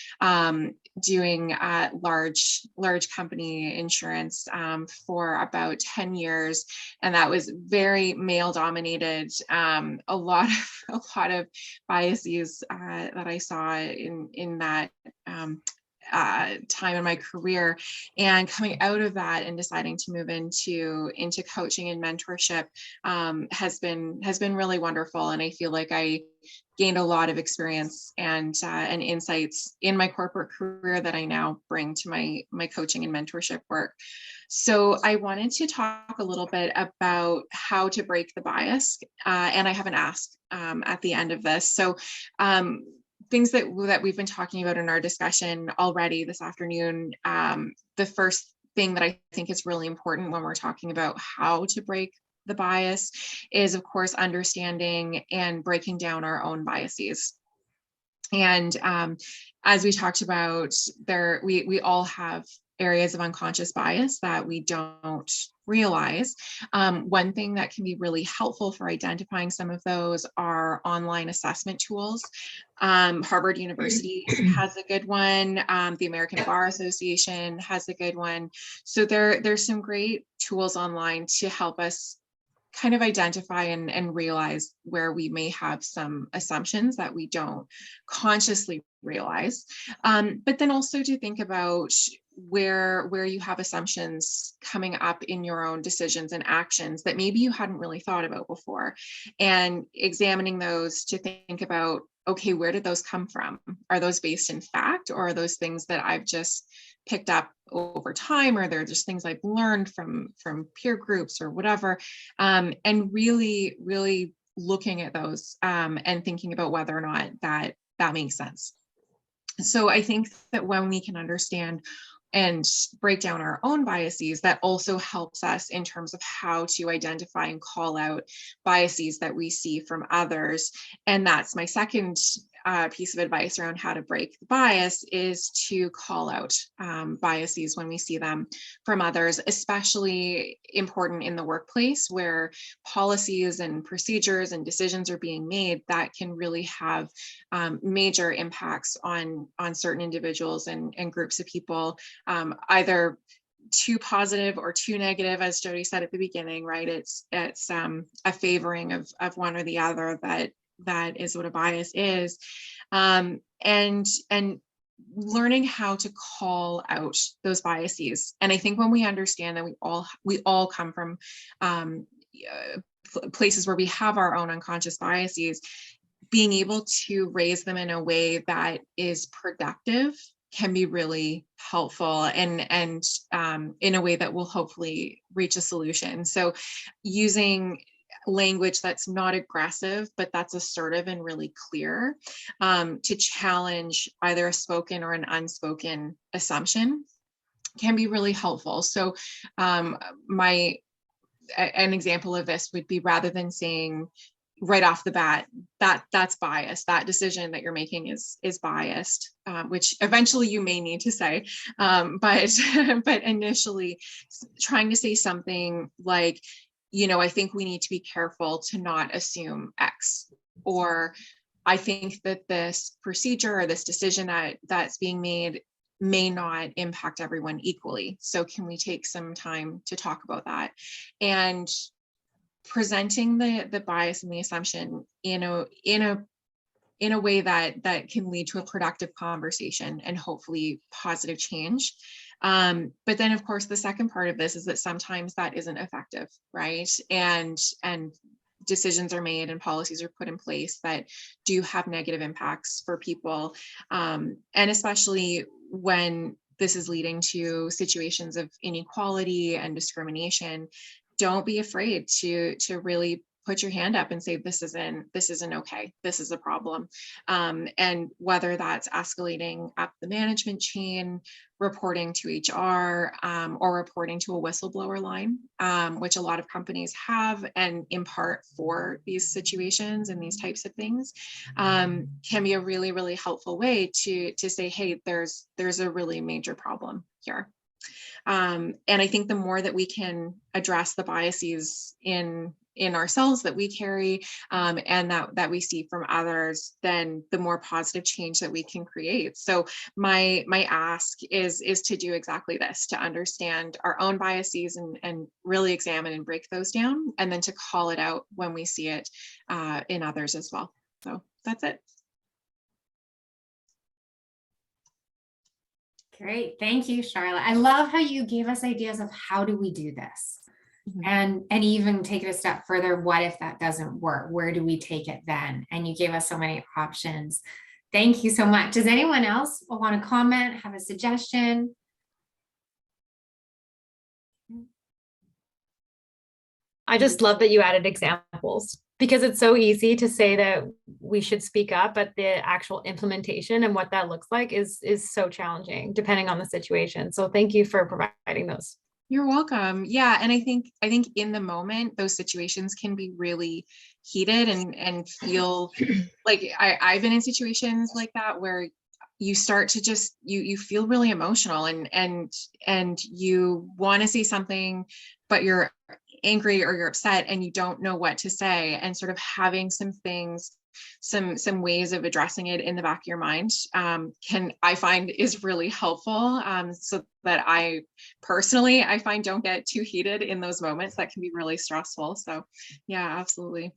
doing large company insurance for about 10 years, and that was very male dominated. A lot of biases that I saw in that time in my career, and coming out of that and deciding to move into coaching and mentorship has been really wonderful. And I feel like I gained a lot of experience and insights in my corporate career that I now bring to my coaching and mentorship work. So I wanted to talk a little bit about how to break the bias, and I have an ask at the end of this. So things that we've been talking about in our discussion already this afternoon. The first thing that I think is really important when we're talking about how to break the bias is, of course, understanding and breaking down our own biases. And as we talked about, we all have areas of unconscious bias that we don't realize. One thing that can be really helpful for identifying some of those are online assessment tools. Harvard University has a good one. The American Bar Association has a good one. So there's some great tools online to help us kind of identify and realize where we may have some assumptions that we don't consciously realize. But then also to think about where you have assumptions coming up in your own decisions and actions that maybe you hadn't really thought about before, and examining those to think about, okay, where did those come from? Are those based in fact, or are those things that I've just picked up over time, or they're just things I've learned from peer groups or whatever? And really looking at those and thinking about whether or not that makes sense. So I think that when we can understand and break down our own biases, that also helps us in terms of how to identify and call out biases that we see from others. And that's my second piece of advice around how to break the bias, is to call out biases when we see them from others, especially important in the workplace where policies and procedures and decisions are being made that can really have major impacts on certain individuals and groups of people, either too positive or too negative, as Jody said at the beginning, right? It's a favoring of one or the other that is what a bias is, and learning how to call out those biases. And I think when we understand that we all come from places where we have our own unconscious biases, being able to raise them in a way that is productive can be really helpful, and in a way that will hopefully reach a solution. So using language that's not aggressive, but that's assertive and really clear, to challenge either a spoken or an unspoken assumption can be really helpful. So an example of this would be, rather than saying right off the bat that's biased, that decision that you're making is biased, which eventually you may need to say, but initially trying to say something like, I think we need to be careful to not assume X, or I think that this procedure or this decision that's being made may not impact everyone equally. So can we take some time to talk about that? And presenting the bias and the assumption in a way that can lead to a productive conversation and hopefully positive change. But then, of course, the second part of this is that sometimes that isn't effective, right? And decisions are made and policies are put in place that do have negative impacts for people. And especially when this is leading to situations of inequality and discrimination, don't be afraid to really put your hand up and say, this isn't okay, this is a problem. And whether that's escalating up the management chain, reporting to HR, or reporting to a whistleblower line, which a lot of companies have, and in part for these situations and these types of things, can be a really, really helpful way to say, hey, there's a really major problem here. And I think the more that we can address the biases in ourselves that we carry, and that we see from others, then the more positive change that we can create. So my ask is to do exactly this, to understand our own biases and really examine and break those down, and then to call it out when we see it in others as well. So that's it. Great. Thank you, Charlotte. I love how you gave us ideas of how do we do this, and even take it a step further. What if that doesn't work? Where do we take it then? And you gave us so many options. Thank you so much. Does anyone else want to comment, have a suggestion? I just love that you added examples, because it's so easy to say that we should speak up, but the actual implementation and what that looks like is so challenging depending on the situation. So thank you for providing those. You're welcome. Yeah. And I think in the moment, those situations can be really heated and feel like I've been in situations like that where you start to just, you feel really emotional and you want to say something, but you're angry or you're upset and you don't know what to say, and sort of having some things, some ways of addressing it in the back of your mind I find is really helpful, so that I personally find don't get too heated in those moments that can be really stressful. So yeah, absolutely.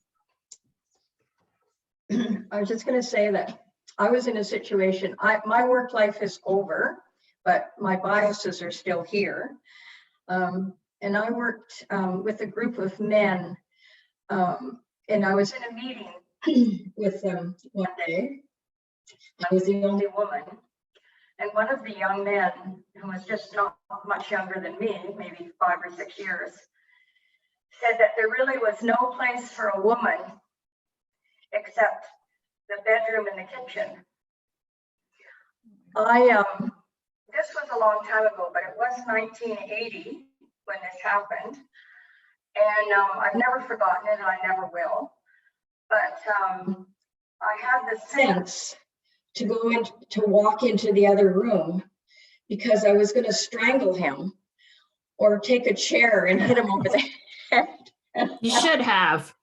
I was just going to say that I was in a situation, my work life is over, but my biases are still here. And I worked with a group of men, and I was in a meeting with them one day. I was the only woman. And one of the young men, who was just not much younger than me, maybe 5 or 6 years, said that there really was no place for a woman except the bedroom and the kitchen. This was a long time ago, but it was 1980 when this happened. And I've never forgotten it, and I never will. But I had the sense to go in, to walk into the other room, because I was going to strangle him or take a chair and hit him over the head. You should have.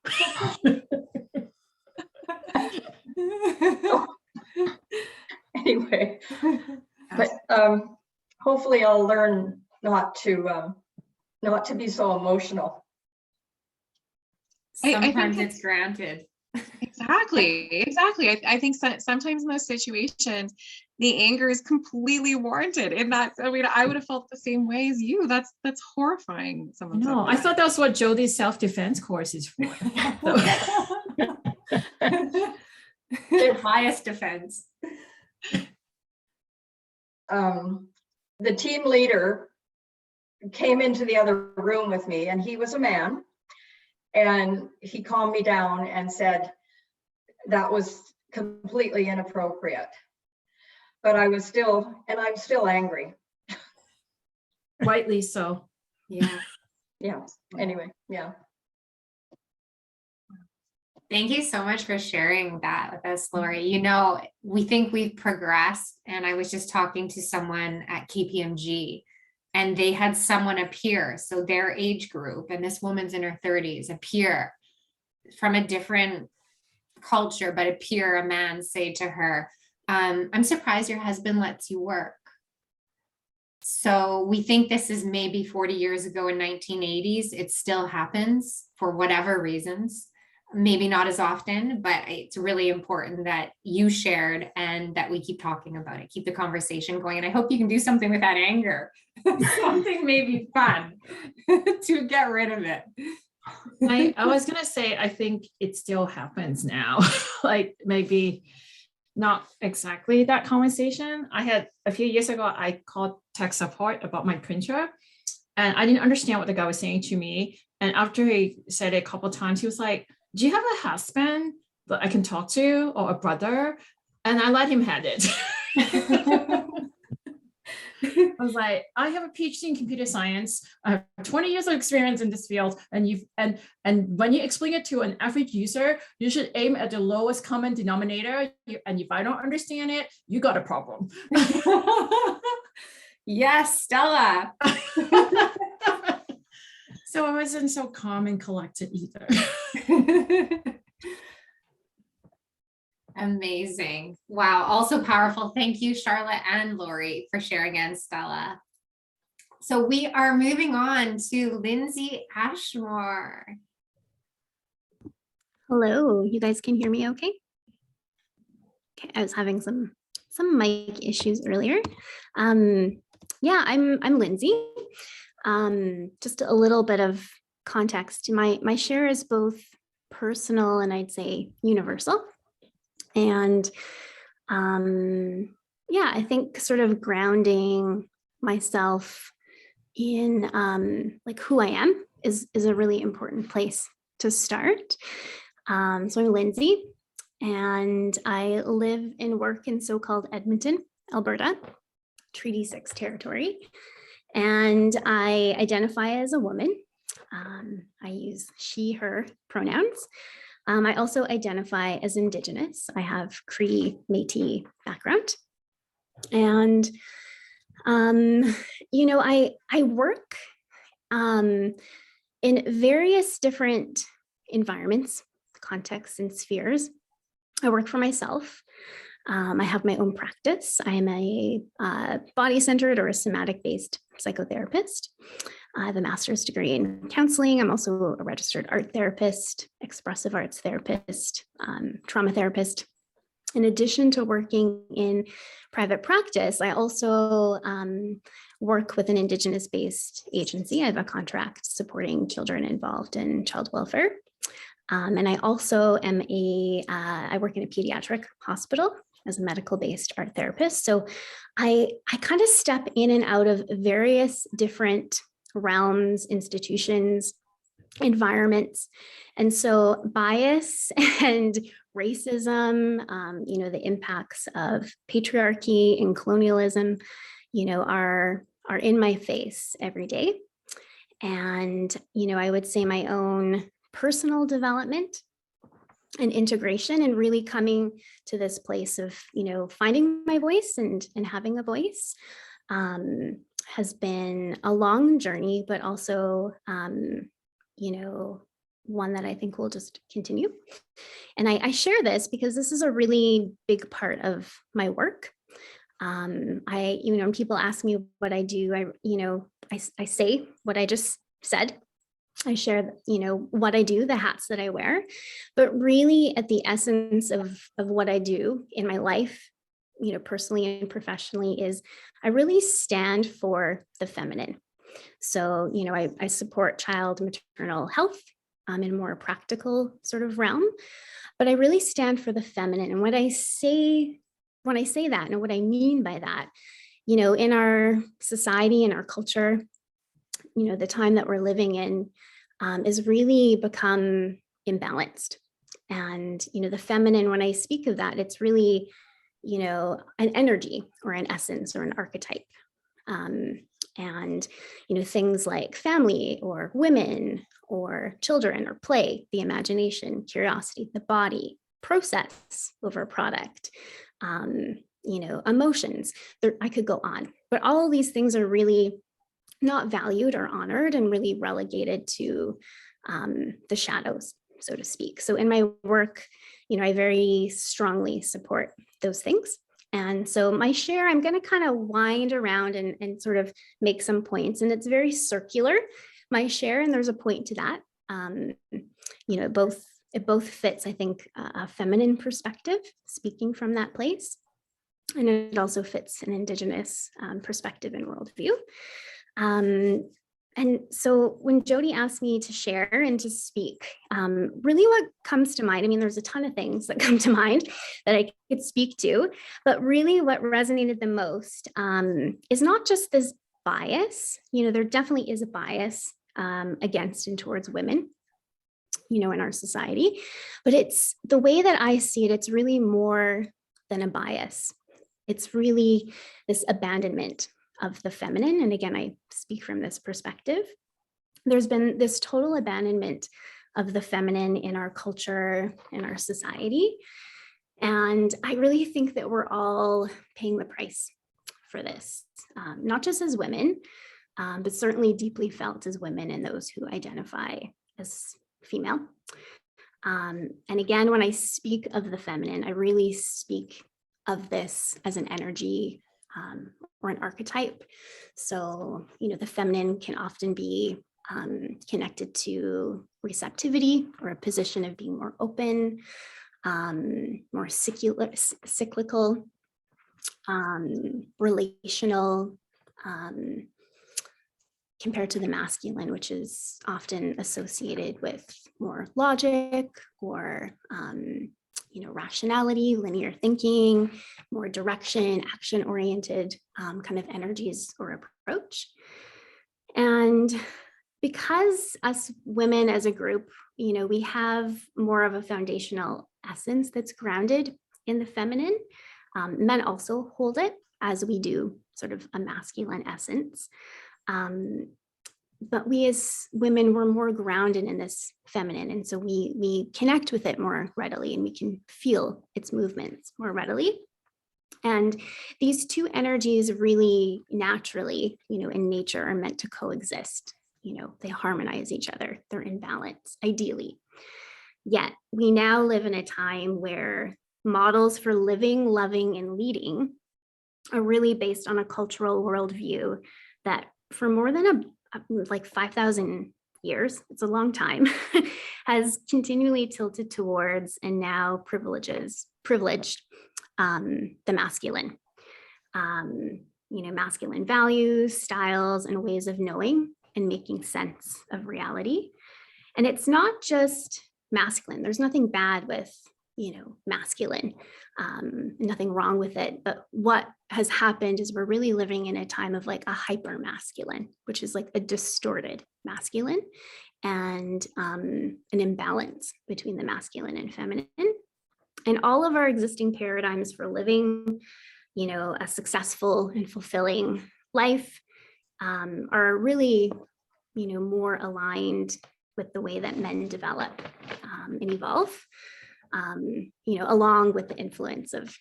Anyway, but hopefully I'll learn not to be so emotional. Sometimes it's granted. Exactly. I think sometimes in those situations, the anger is completely warranted. And I mean, I would have felt the same way as you. That's horrifying. No, I thought that's what Jody's self-defense course is for. Their bias defense. The team leader came into the other room with me, and he was a man, and he calmed me down and said that was completely inappropriate. But I'm still angry. Rightly so. Yeah. Anyway, yeah. Thank you so much for sharing that with us, Lori. You know, we think we've progressed, and I was just talking to someone at KPMG, and they had someone appear, so their age group, and this woman's in her 30s, appear from a different culture, but appear a man say to her, I'm surprised your husband lets you work. So we think this is maybe 40 years ago in 1980s. It still happens for whatever reasons. Maybe not as often, but it's really important that you shared and that we keep talking about it, keep the conversation going. And I hope you can do something with that anger, something maybe fun to get rid of it. I was going to say, I think it still happens now. Like maybe not exactly that conversation. I had a few years ago, I called tech support about my printer, and I didn't understand what the guy was saying to me. And after he said it a couple of times, he was like, do you have a husband that I can talk to, or a brother? And I let him have it. I was like, I have a PhD in computer science. I have 20 years of experience in this field. And when you explain it to an average user, you should aim at the lowest common denominator. And if I don't understand it, you got a problem. Yes, Stella. So I wasn't so calm and collected either. Amazing. Wow. Also powerful. Thank you, Charlotte and Lori, for sharing, and Stella. So we are moving on to Lindsay Ashmore. Hello, you guys can hear me okay? Okay, I was having some mic issues earlier. Yeah, I'm Lindsay. Just a little bit of context. My share is both personal and I'd say universal. And yeah, I think sort of grounding myself in like who I am is a really important place to start. So I'm Lindsay, and I live and work in so-called Edmonton, Alberta, Treaty 6 territory. And I identify as a woman. I use she, her pronouns. I also identify as Indigenous. I have Cree Métis background. And, you know, I work in various different environments, contexts, and spheres. I work for myself. I have my own practice. I am a body-centered or a somatic-based psychotherapist. I have a master's degree in counseling. I'm also a registered art therapist, expressive arts therapist, trauma therapist. In addition to working in private practice, I also work with an Indigenous-based agency. I have a contract supporting children involved in child welfare. And I also am I work in a pediatric hospital as a medical-based art therapist. So I kind of step in and out of various different realms, institutions, environments. And so bias and racism, you know, the impacts of patriarchy and colonialism, you know, are in my face every day. And, you know, I would say my own personal development and integration and really coming to this place of, you know, finding my voice and having a voice has been a long journey, but also, you know, one that I think will just continue. And I share this because this is a really big part of my work. You know, when people ask me what I do, I say what I just said. I share, you know, what I do, the hats that I wear, but really at the essence of what I do in my life, you know, personally and professionally, is I really stand for the feminine. So, you know, I support child maternal health in a more practical sort of realm, but I really stand for the feminine. And when I say that, and what I mean by that, you know, in our society, in our culture, you know, the time that we're living in is really become imbalanced. And, you know, the feminine, when I speak of that, it's really, you know, an energy or an essence or an archetype. And, you know, things like family or women or children or play, the imagination, curiosity, the body, process over product, you know, emotions, I could go on, but all of these things are really not valued or honored and really relegated to the shadows, so to speak. So in my work, you know, I very strongly support those things. And so my share, I'm going to kind of wind around and sort of make some points, and it's very circular, my share, and there's a point to that. You know, it both fits, I think, a feminine perspective, speaking from that place, and it also fits an Indigenous perspective and worldview. And so when Jody asked me to share and to speak, really what comes to mind, I mean, there's a ton of things that come to mind that I could speak to, but really what resonated the most is not just this bias. You know, there definitely is a bias against and towards women, you know, in our society, but it's the way that I see it, it's really more than a bias. It's really this abandonment of the feminine. And again, I speak from this perspective. There's been this total abandonment of the feminine in our culture, in our society. And I really think that we're all paying the price for this, not just as women, but certainly deeply felt as women and those who identify as female. And again, when I speak of the feminine, I really speak of this as an energy or an archetype. So, you know, the feminine can often be connected to receptivity or a position of being more open, more cyclical, relational, compared to the masculine, which is often associated with more logic or you know, rationality, linear thinking, more direction, action-oriented kind of energies or approach. And because us women as a group, you know, we have more of a foundational essence that's grounded in the feminine. Men also hold it, as we do sort of a masculine essence. But we as women, we're more grounded in this feminine. And so we connect with it more readily and we can feel its movements more readily. And these two energies really naturally, in nature are meant to coexist. They harmonize each other. They're in balance, ideally. Yet we now live in a time where models for living, loving, and leading are really based on a cultural worldview that for more than like 5,000 years, it's a long time, has continually tilted towards and now privileged the masculine. Masculine values, styles, and ways of knowing and making sense of reality. And it's not just masculine. There's nothing bad with, masculine, nothing wrong with it. But what has happened is we're really living in a time of like a hyper masculine, which is like a distorted masculine, and an imbalance between the masculine and feminine. And all of our existing paradigms for living, a successful and fulfilling life are really, more aligned with the way that men develop and evolve, along with the influence of,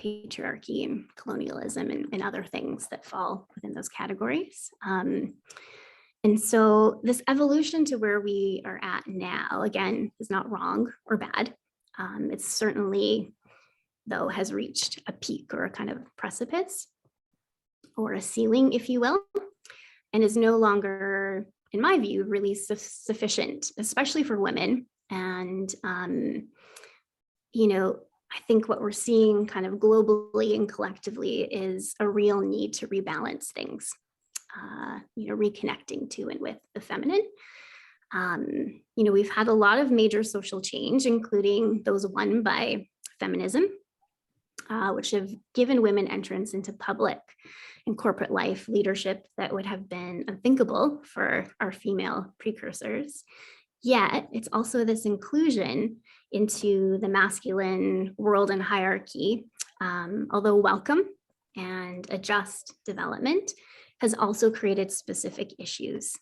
patriarchy and colonialism and other things that fall within those categories. And so this evolution to where we are at now, again, is not wrong or bad. It's certainly, though, has reached a peak or a kind of precipice or a ceiling, if you will, and is no longer, in my view, really sufficient, especially for women. And, I think what we're seeing kind of globally and collectively is a real need to rebalance things, reconnecting to and with the feminine. We've had a lot of major social change, including those won by feminism, which have given women entrance into public and corporate life leadership that would have been unthinkable for our female precursors. Yet it's also this inclusion into the masculine world and hierarchy, although welcome and a just development, has also created specific issues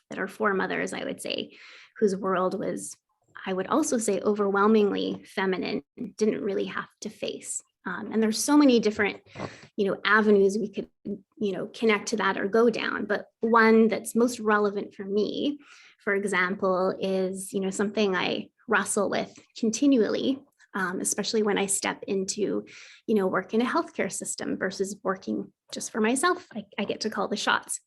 that our foremothers, I would say, whose world was, I would also say, overwhelmingly feminine, didn't really have to face. And there's so many different, avenues we could, connect to that or go down. But one that's most relevant for me, for example, is, something I wrestle with continually, especially when I step into, work in a healthcare system versus working just for myself. I get to call the shots.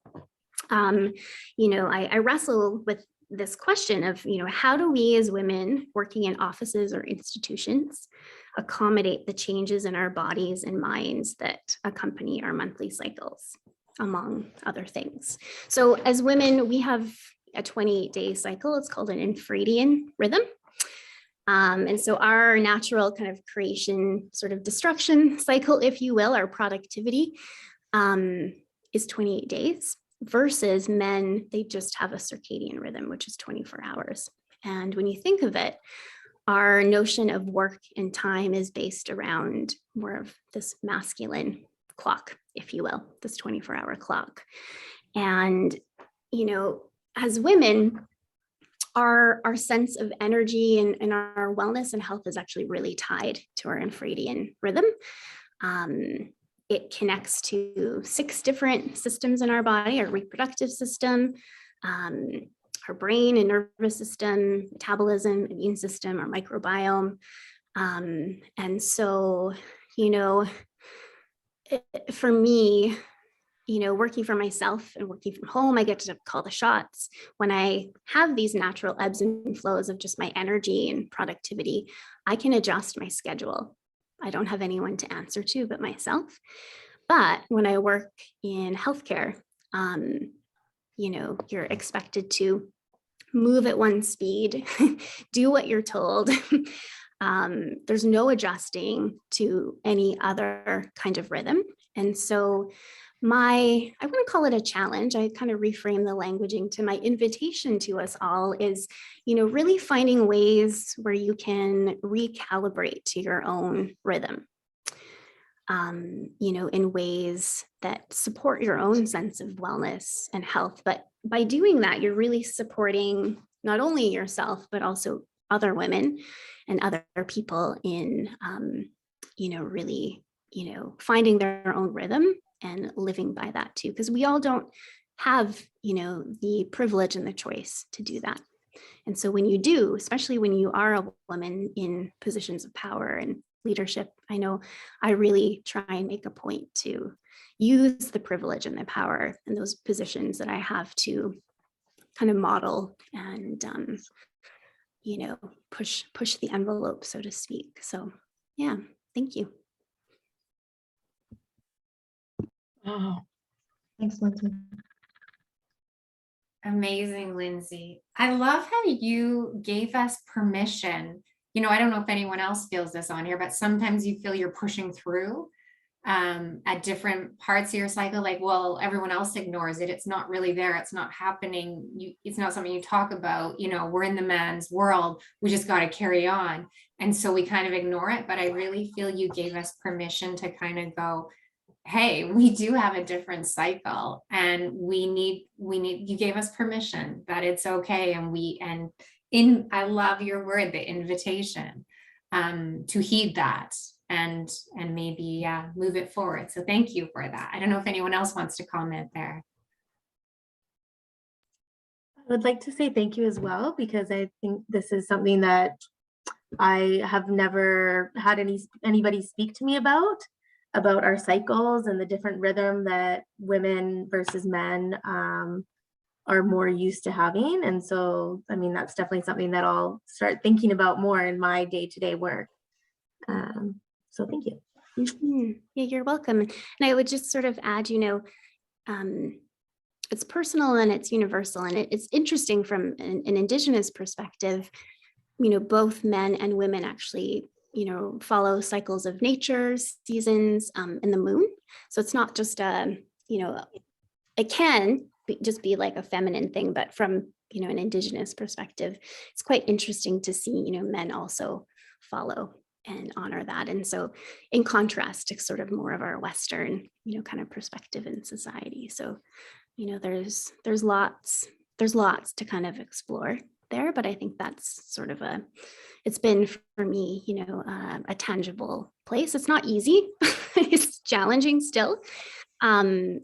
I wrestle with this question of, how do we as women working in offices or institutions accommodate the changes in our bodies and minds that accompany our monthly cycles, among other things. So as women, we have a 28-day cycle. It's called an infradian rhythm. And so our natural kind of creation, sort of destruction cycle, if you will, our productivity is 28 days. Versus men, they just have a circadian rhythm, which is 24 hours. And when you think of it, our notion of work and time is based around more of this masculine clock, if you will, this 24-hour clock. And, as women, our sense of energy and our wellness and health is actually really tied to our infradian rhythm. It connects to 6 different systems in our body: our reproductive system, our brain and nervous system, metabolism, immune system, our microbiome. And so, for me, working for myself and working from home, I get to call the shots. When I have these natural ebbs and flows of just my energy and productivity, I can adjust my schedule. I don't have anyone to answer to but myself. But when I work in healthcare, you're expected to move at one speed, do what you're told. There's no adjusting to any other kind of rhythm. And so I want to call it a challenge. I kind of reframe the languaging to my invitation to us all is, really finding ways where you can recalibrate to your own rhythm, in ways that support your own sense of wellness and health. But by doing that, you're really supporting not only yourself, but also other women and other people in, really finding their own rhythm and living by that too, because we all don't have, the privilege and the choice to do that. And so when you do, especially when you are a woman in positions of power and leadership, I know I really try and make a point to use the privilege and the power and those positions that I have to kind of model and, push the envelope, so to speak. So yeah, thank you. Oh, thanks, Lindsay. Amazing, Lindsay. I love how you gave us permission. I don't know if anyone else feels this on here, but sometimes you feel you're pushing through at different parts of your cycle. Like, well, everyone else ignores it. It's not really there. It's not happening. It's not something you talk about. We're in the man's world. We just got to carry on. And so we kind of ignore it. But I really feel you gave us permission to kind of go, hey, we do have a different cycle, and you gave us permission that it's okay. And I love your word, the invitation, to heed that and maybe move it forward. So thank you for that. I don't know if anyone else wants to comment there. I would like to say thank you as well, because I think this is something that I have never had anybody speak to me about our cycles and the different rhythm that women versus men are more used to having. And so, that's definitely something that I'll start thinking about more in my day-to-day work. So thank you. Mm-hmm. Yeah, you're welcome. And I would just sort of add, it's personal and it's universal. And it's interesting from an Indigenous perspective, both men and women actually follow cycles of nature, seasons, and the moon. So it's not just it can just be like a feminine thing, but from, an Indigenous perspective, it's quite interesting to see, men also follow and honor that. And so in contrast to sort of more of our Western, kind of perspective in society. So, there's lots to kind of explore there, but I think that's sort of it's been for me, a tangible place. It's not easy. It's challenging still. But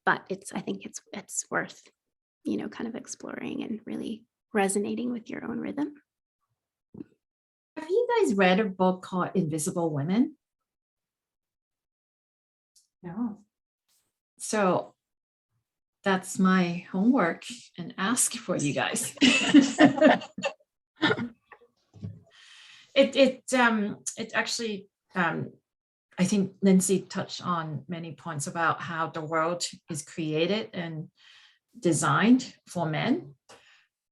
I think it's worth, kind of exploring and really resonating with your own rhythm. Have you guys read a book called Invisible Women? No. So that's my homework and ask for you guys. It actually, I think Lindsay touched on many points about how the world is created and designed for men.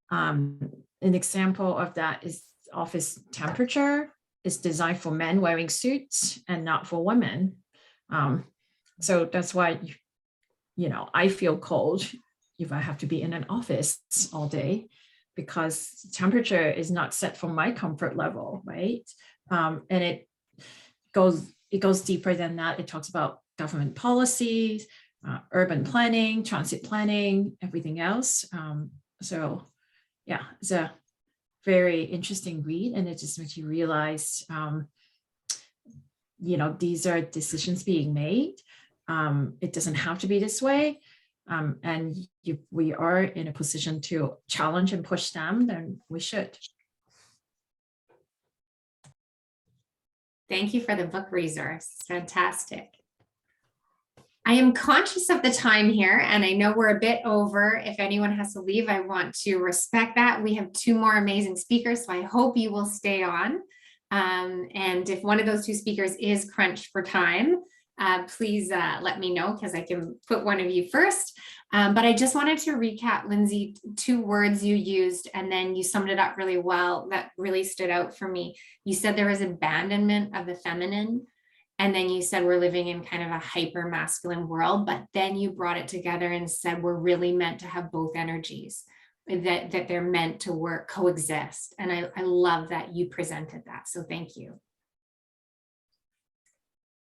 An example of that is office temperature is designed for men wearing suits and not for women. So that's why, I feel cold if I have to be in an office all day, because temperature is not set for my comfort level, right? And it goes deeper than that. It talks about government policies, urban planning, transit planning, everything else. So yeah, it's a very interesting read, and it just makes you realize, these are decisions being made. It doesn't have to be this way. And if we are in a position to challenge and push them, then we should. Thank you for the book resource. It's fantastic. I am conscious of the time here, and I know we're a bit over. If anyone has to leave, I want to respect that. We have two more amazing speakers, so I hope you will stay on. And if one of those two speakers is crunched for time, please let me know, because I can put one of you first. But I just wanted to recap, Lindsay, two words you used, and then you summed it up really well. That really stood out for me. You said there was abandonment of the feminine, and then you said we're living in kind of a hyper masculine world, but then you brought it together and said we're really meant to have both energies, that they're meant to work, coexist. And I love that you presented that. So thank you.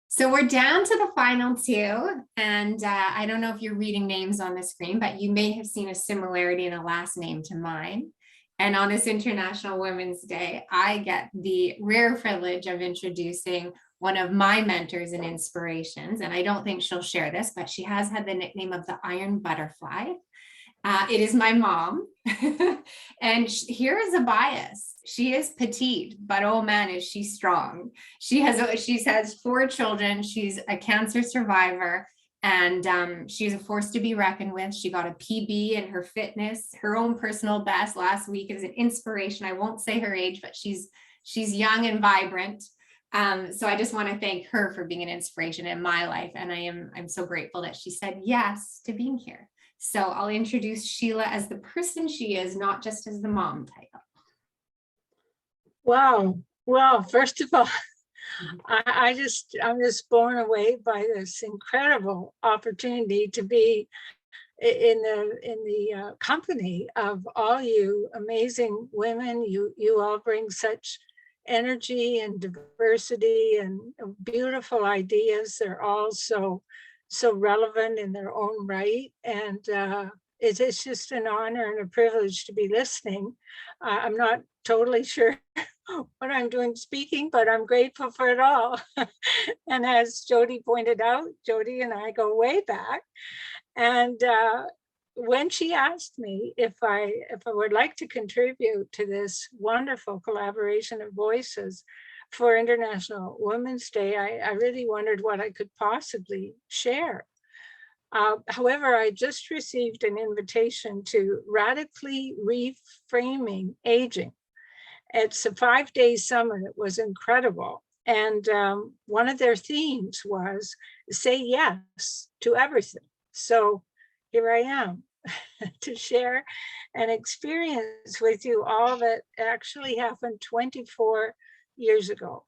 So we're down to the final two, and I don't know if you're reading names on the screen, but you may have seen a similarity in a last name to mine. And on this International Women's Day, I get the rare privilege of introducing one of my mentors and inspirations, and I don't think she'll share this, but she has had the nickname of the Iron Butterfly. It is my mom. And here is a bias. She is petite, but oh man, is she strong. She has 4 children. She's a cancer survivor, and she's a force to be reckoned with. She got a PB in her fitness, her own personal best last week. Is an inspiration. I won't say her age, but she's young and vibrant. So I just want to thank her for being an inspiration in my life. And I'm so grateful that she said yes to being here. So I'll introduce Sheila as the person she is, not just as the mom title. Wow. Well, first of all, I'm just blown away by this incredible opportunity to be in the company of all you amazing women. You all bring such energy and diversity and beautiful ideas. They're all so relevant in their own right. And it's just an honor and a privilege to be listening. I'm not totally sure what I'm doing speaking, but I'm grateful for it all. And as Jody pointed out, Jody and I go way back. And when she asked me if I would like to contribute to this wonderful collaboration of voices for International Women's Day, I really wondered what I could possibly share. However, I just received an invitation to radically reframing aging. It's a 5-day summit. It was incredible. And one of their themes was say yes to everything. So here I am to share an experience with you all that actually happened 24 years ago.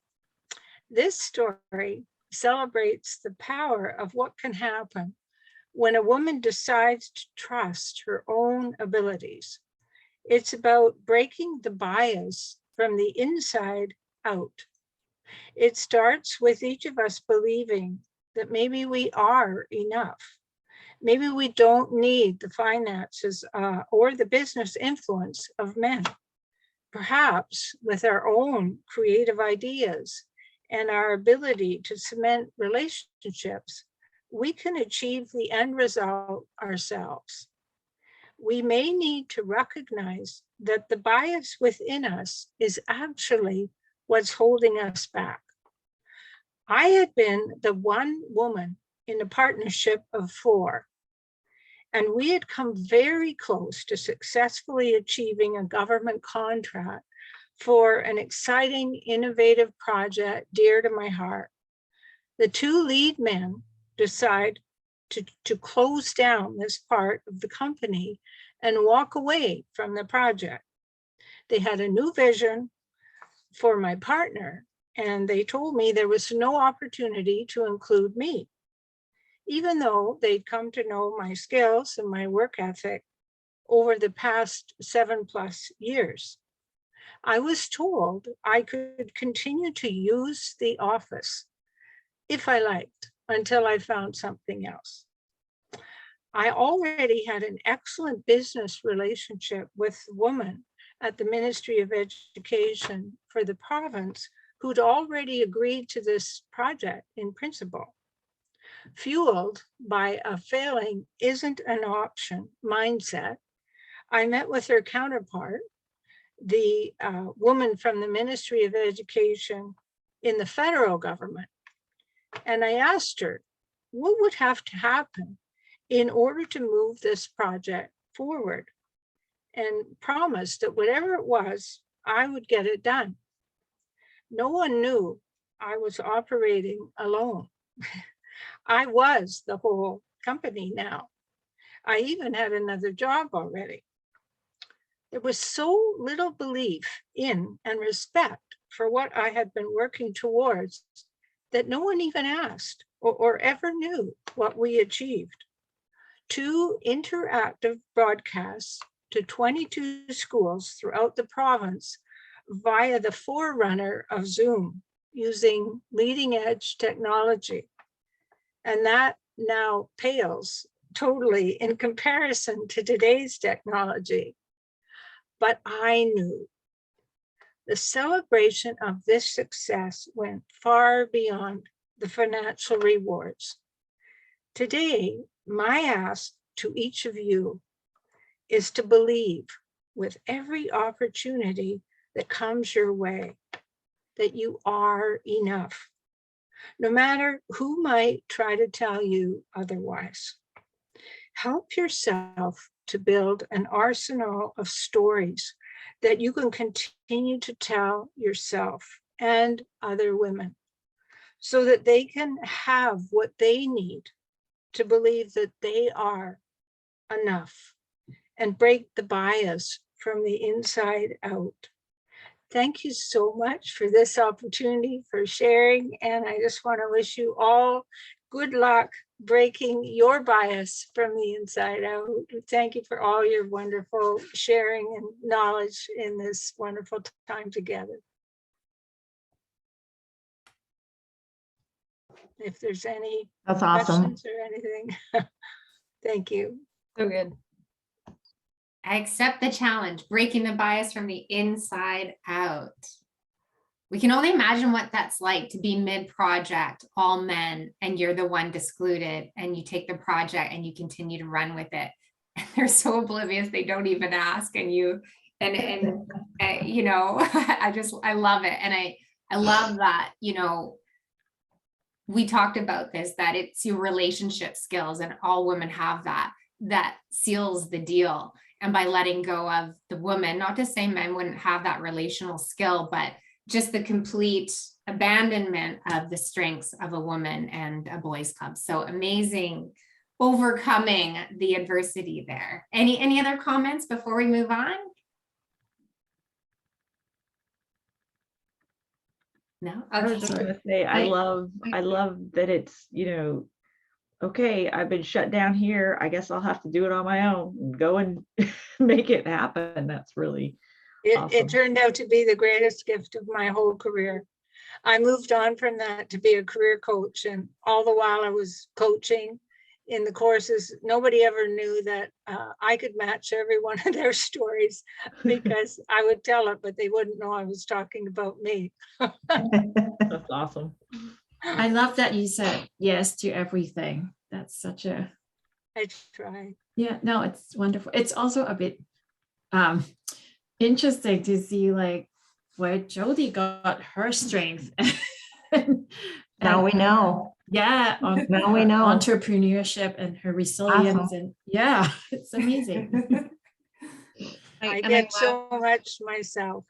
This story celebrates the power of what can happen when a woman decides to trust her own abilities. It's about breaking the bias from the inside out. It starts with each of us believing that maybe we are enough. Maybe we don't need the finances or the business influence of men. Perhaps with our own creative ideas and our ability to cement relationships, we can achieve the end result ourselves. We may need to recognize that the bias within us is actually what's holding us back. I had been the one woman in a partnership of 4, and we had come very close to successfully achieving a government contract for an exciting, innovative project dear to my heart. The 2 lead men decide to close down this part of the company and walk away from the project. They had a new vision for my partner, and they told me there was no opportunity to include me, even though they'd come to know my skills and my work ethic over the past 7+ years. I was told I could continue to use the office if I liked until I found something else. I already had an excellent business relationship with a woman at the Ministry of Education for the province who'd already agreed to this project in principle. Fueled by a failing isn't an option mindset, I met with her counterpart, the woman from the Ministry of Education in the federal government. And I asked her, what would have to happen in order to move this project forward, and promised that whatever it was, I would get it done. No one knew I was operating alone. I was the whole company now. I even had another job already. There was so little belief in and respect for what I had been working towards that no one even asked or ever knew what we achieved. 2 interactive broadcasts to 22 schools throughout the province via the forerunner of Zoom using leading edge technology. And that now pales totally in comparison to today's technology. But I knew The celebration of this success went far beyond the financial rewards. Today, my ask to each of you is to believe with every opportunity that comes your way that you are enough, no matter who might try to tell you otherwise. Help yourself to build an arsenal of stories that you can continue to tell yourself and other women so that they can have what they need to believe that they are enough and break the bias from the inside out. Thank you so much for this opportunity for sharing. And I just want to wish you all good luck breaking your bias from the inside out. Thank you for all your wonderful sharing and knowledge in this wonderful time together. If there's any That's awesome. questions or anything, thank you. So good. I accept the challenge, breaking the bias from the inside out. We can only imagine what that's like to be mid-project, all men, and you're the one excluded, and you take the project and you continue to run with it. And they're so oblivious, they don't even ask. And you know, I love it. And I love that, you know, we talked about this, that it's your relationship skills, and all women have that seals the deal. And by letting go of the woman, not to say men wouldn't have that relational skill, but just the complete abandonment of the strengths of a woman and a boys club. So amazing overcoming the adversity there. Any other comments before we move on? No? I was just gonna say, I love that it's, you know, okay, I've been shut down here. I guess I'll have to do it on my own and go and make it happen. That's really awesome. It turned out to be the greatest gift of my whole career. I moved on from that to be a career coach, and all the while I was coaching in the courses, nobody ever knew that I could match every one of their stories, because I would tell it, but they wouldn't know I was talking about me. That's awesome. I love that you said yes to everything. That's such a, I try. yeah, no, it's wonderful. It's also a bit interesting to see like where Jody got her strength. Now we know. Yeah, Now we know. entrepreneurship and her resilience. Awesome. And yeah, it's amazing. I and get love- so much myself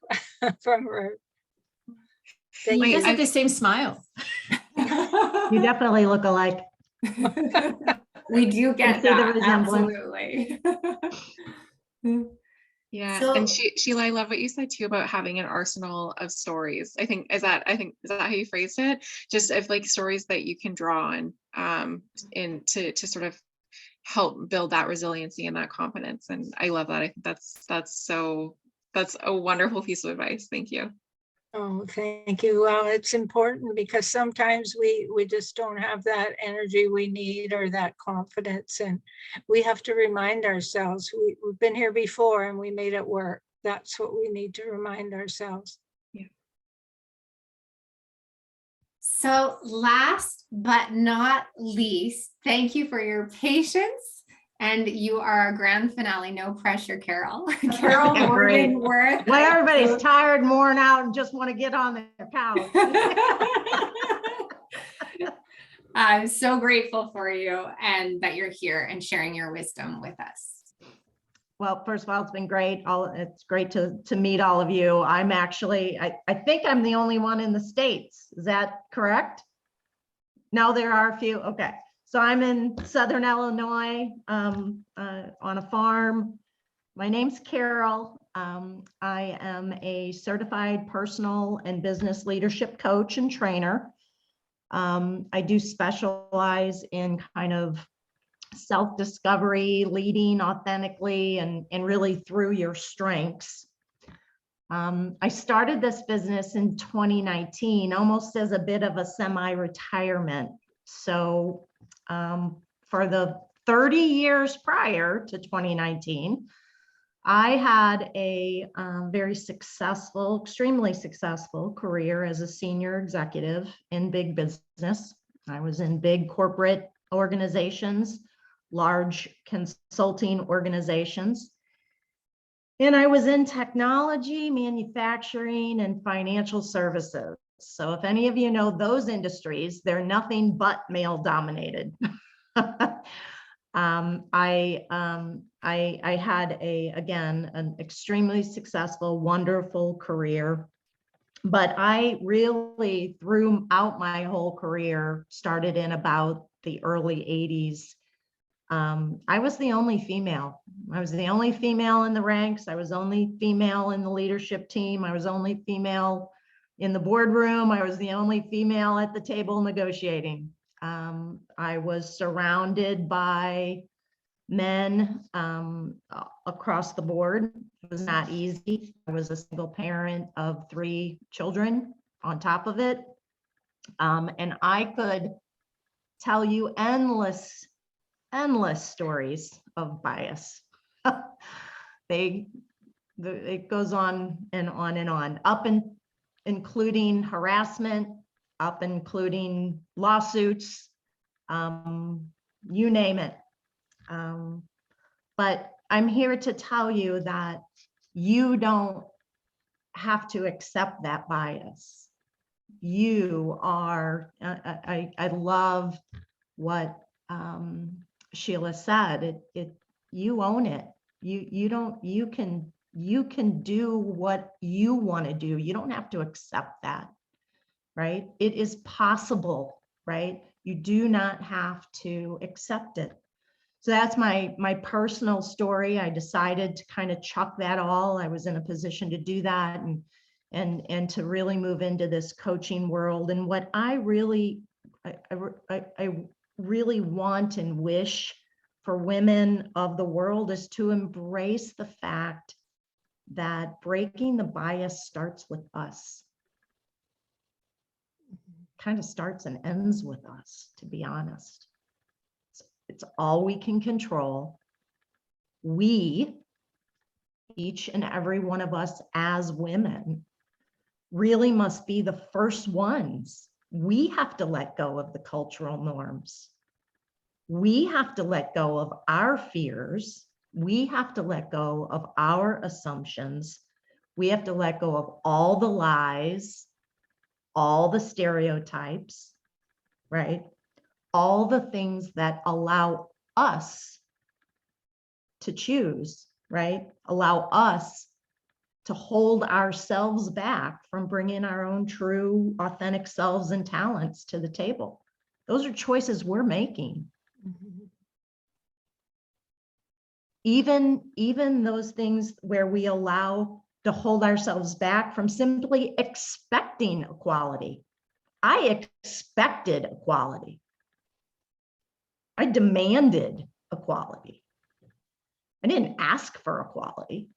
from her. You Thank guys you. have the same smile. You definitely look alike. We do get see the that, resemblance. absolutely. Yeah, So- and Sheila, I love what you said too about having an arsenal of stories. I think is that how you phrased it? Just of like stories that you can draw on, in to sort of help build that resiliency and that confidence. And I love that. I think that's a wonderful piece of advice. Thank you. Oh, thank you. Well, it's important because sometimes we just don't have that energy we need or that confidence, and we have to remind ourselves we've been here before and we made it work. That's what we need to remind ourselves. So last but not least, thank you for your patience. And you are a grand finale, no pressure, Carol. Carol Yeah, great. Morgan-Wirth. When everybody's tired, worn out, and just want to get on their couch. I'm so grateful for you and that you're here and sharing your wisdom with us. Well, first of all, it's been great. It's great to meet all of you. I'm actually, I think I'm the only one in the States. Is that correct? No, there are a few. Okay. So I'm in Southern Illinois on a farm. My name's Carol. I am a certified personal and business leadership coach and trainer. I do specialize in kind of self-discovery, leading authentically, and really through your strengths. I started this business in 2019, almost as a bit of a semi-retirement. So for the 30 years prior to 2019, I had a very successful, extremely successful career as a senior executive in big business. I was in big corporate organizations, large consulting organizations. And I was in technology, manufacturing, and financial services. So if any of you know those industries, they're nothing but male dominated. I had again, an extremely successful, wonderful career, but I really throughout my whole career, started in about the early 80s. I was the only female. I was the only female in the ranks. I was only female in the leadership team. I was only female in the boardroom. I was the only female at the table negotiating. I was surrounded by men across the board. It was not easy. I was a single parent of 3 children on top of it. And I could tell you endless stories of bias. It goes on and on and on, including harassment, up including lawsuits, you name it. But I'm here to tell you that you don't have to accept that bias. You are, I love what Sheila said, you own it. You can do what you want to do. You don't have to accept that, right? It is possible, right? You do not have to accept it. So that's my personal story. I decided to kind of chuck that all. I was in a position to do that and to really move into this coaching world. And what I really want and wish for women of the world is to embrace the fact that breaking the bias starts with us. Kind of starts and ends with us, to be honest. It's all we can control. We, each and every one of us as women, really must be the first ones. We have to let go of the cultural norms. We have to let go of our fears. We have to let go of our assumptions. We have to let go of all the lies, all the stereotypes, right? All the things that allow us to choose, right? Allow us to hold ourselves back from bringing our own true, authentic selves and talents to the table. Those are choices we're making. Mm-hmm. Even those things where we allow to hold ourselves back from simply expecting equality. I expected equality. I demanded equality. I didn't ask for equality.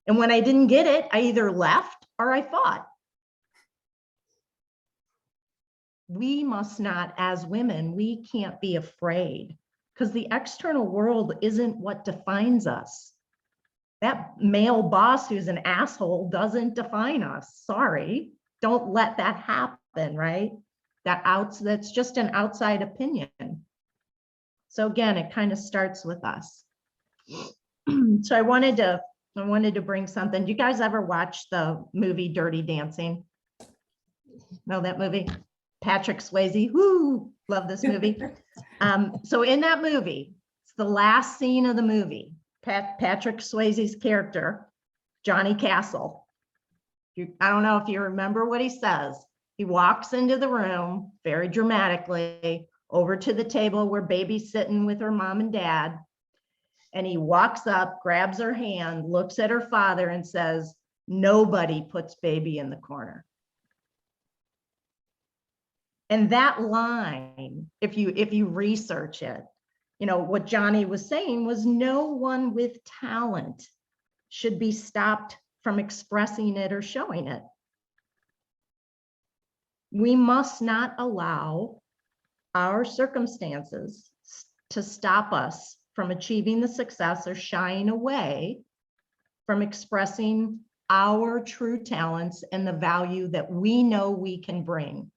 And when I didn't get it, I either left or I fought. We must not, as women, we can't be afraid because the external world isn't what defines us. That male boss who's an asshole doesn't define us. Sorry, don't let that happen, right? That's just an outside opinion. So again, it kind of starts with us. So I wanted to bring something. Do you guys ever watch the movie Dirty Dancing? Know that movie? Patrick Swayze, whoo, love this movie. So in that movie, it's the last scene of the movie. Patrick Swayze's character, Johnny Castle. I don't know if you remember what he says. He walks into the room very dramatically over to the table where baby's sitting with her mom and dad. And he walks up, grabs her hand, looks at her father and says, "Nobody puts baby in the corner." And that line, if you research it, you know, what Johnny was saying was no one with talent should be stopped from expressing it or showing it. We must not allow our circumstances to stop us from achieving the success or shying away from expressing our true talents and the value that we know we can bring.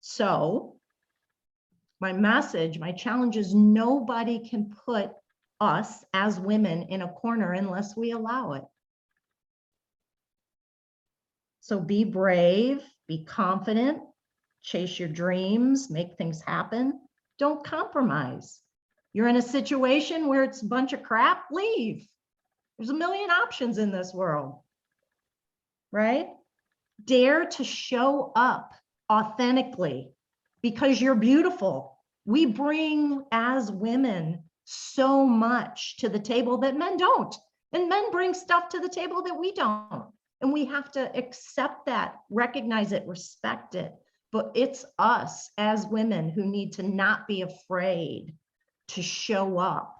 So my message, my challenge is nobody can put us as women in a corner unless we allow it. So be brave, be confident, chase your dreams, make things happen. Don't compromise. You're in a situation where it's a bunch of crap, leave. There's a million options in this world, right? Dare to show up authentically because you're beautiful. We bring as women so much to the table that men don't. And men bring stuff to the table that we don't. And we have to accept that, recognize it, respect it. But it's us as women who need to not be afraid to show up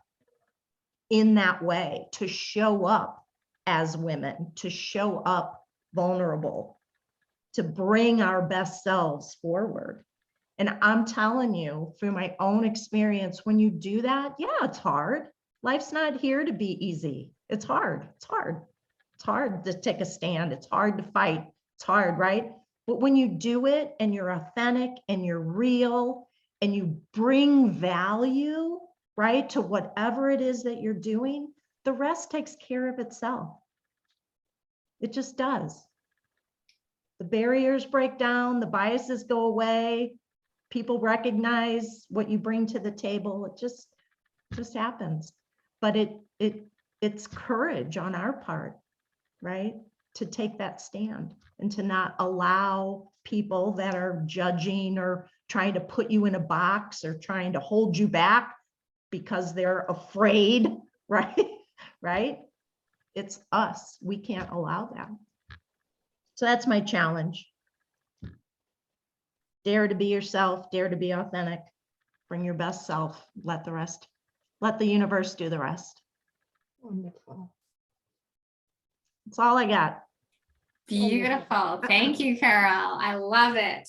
in that way, to show up as women, to show up vulnerable, to bring our best selves forward. And I'm telling you, through my own experience, when you do that, yeah, it's hard. Life's not here to be easy. It's hard. It's hard. It's hard to take a stand. It's hard to fight. It's hard, right? But when you do it and you're authentic and you're real and you bring value, right, to whatever it is that you're doing, the rest takes care of itself. It just does. The barriers break down, the biases go away, people recognize what you bring to the table. It just happens. But it's courage on our part, right, to take that stand and to not allow people that are judging or trying to put you in a box or trying to hold you back because they're afraid, right? Right? It's us. We can't allow that. So that's my challenge. Dare to be yourself, dare to be authentic, bring your best self, let the universe do the rest. Wonderful. That's all I got. Beautiful. Thank you, Carol. I love it.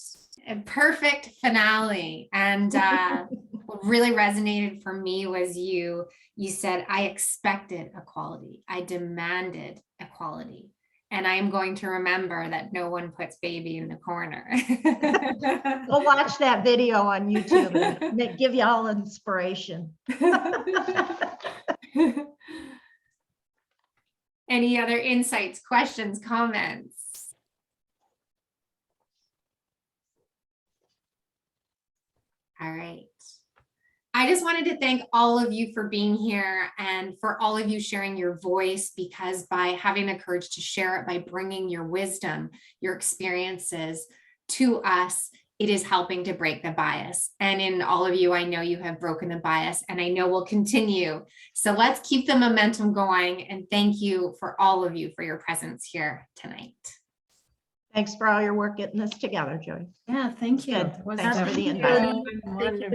A perfect finale. And what really resonated for me was you said, I expected equality. I demanded equality. And I am going to remember that no one puts baby in the corner. Go watch that video on YouTube and give you all inspiration. Any other insights, questions, comments? All right. I just wanted to thank all of you for being here and for all of you sharing your voice, because by having the courage to share it, by bringing your wisdom, your experiences to us, it is helping to break the bias. And in all of you, I know you have broken the bias, and I know we'll continue. So let's keep the momentum going. And thank you for all of you for your presence here tonight. Thanks for all your work getting this together, Jody. Yeah, thank you. Good. It was Thanks for the wonderful. invite. Wonderful.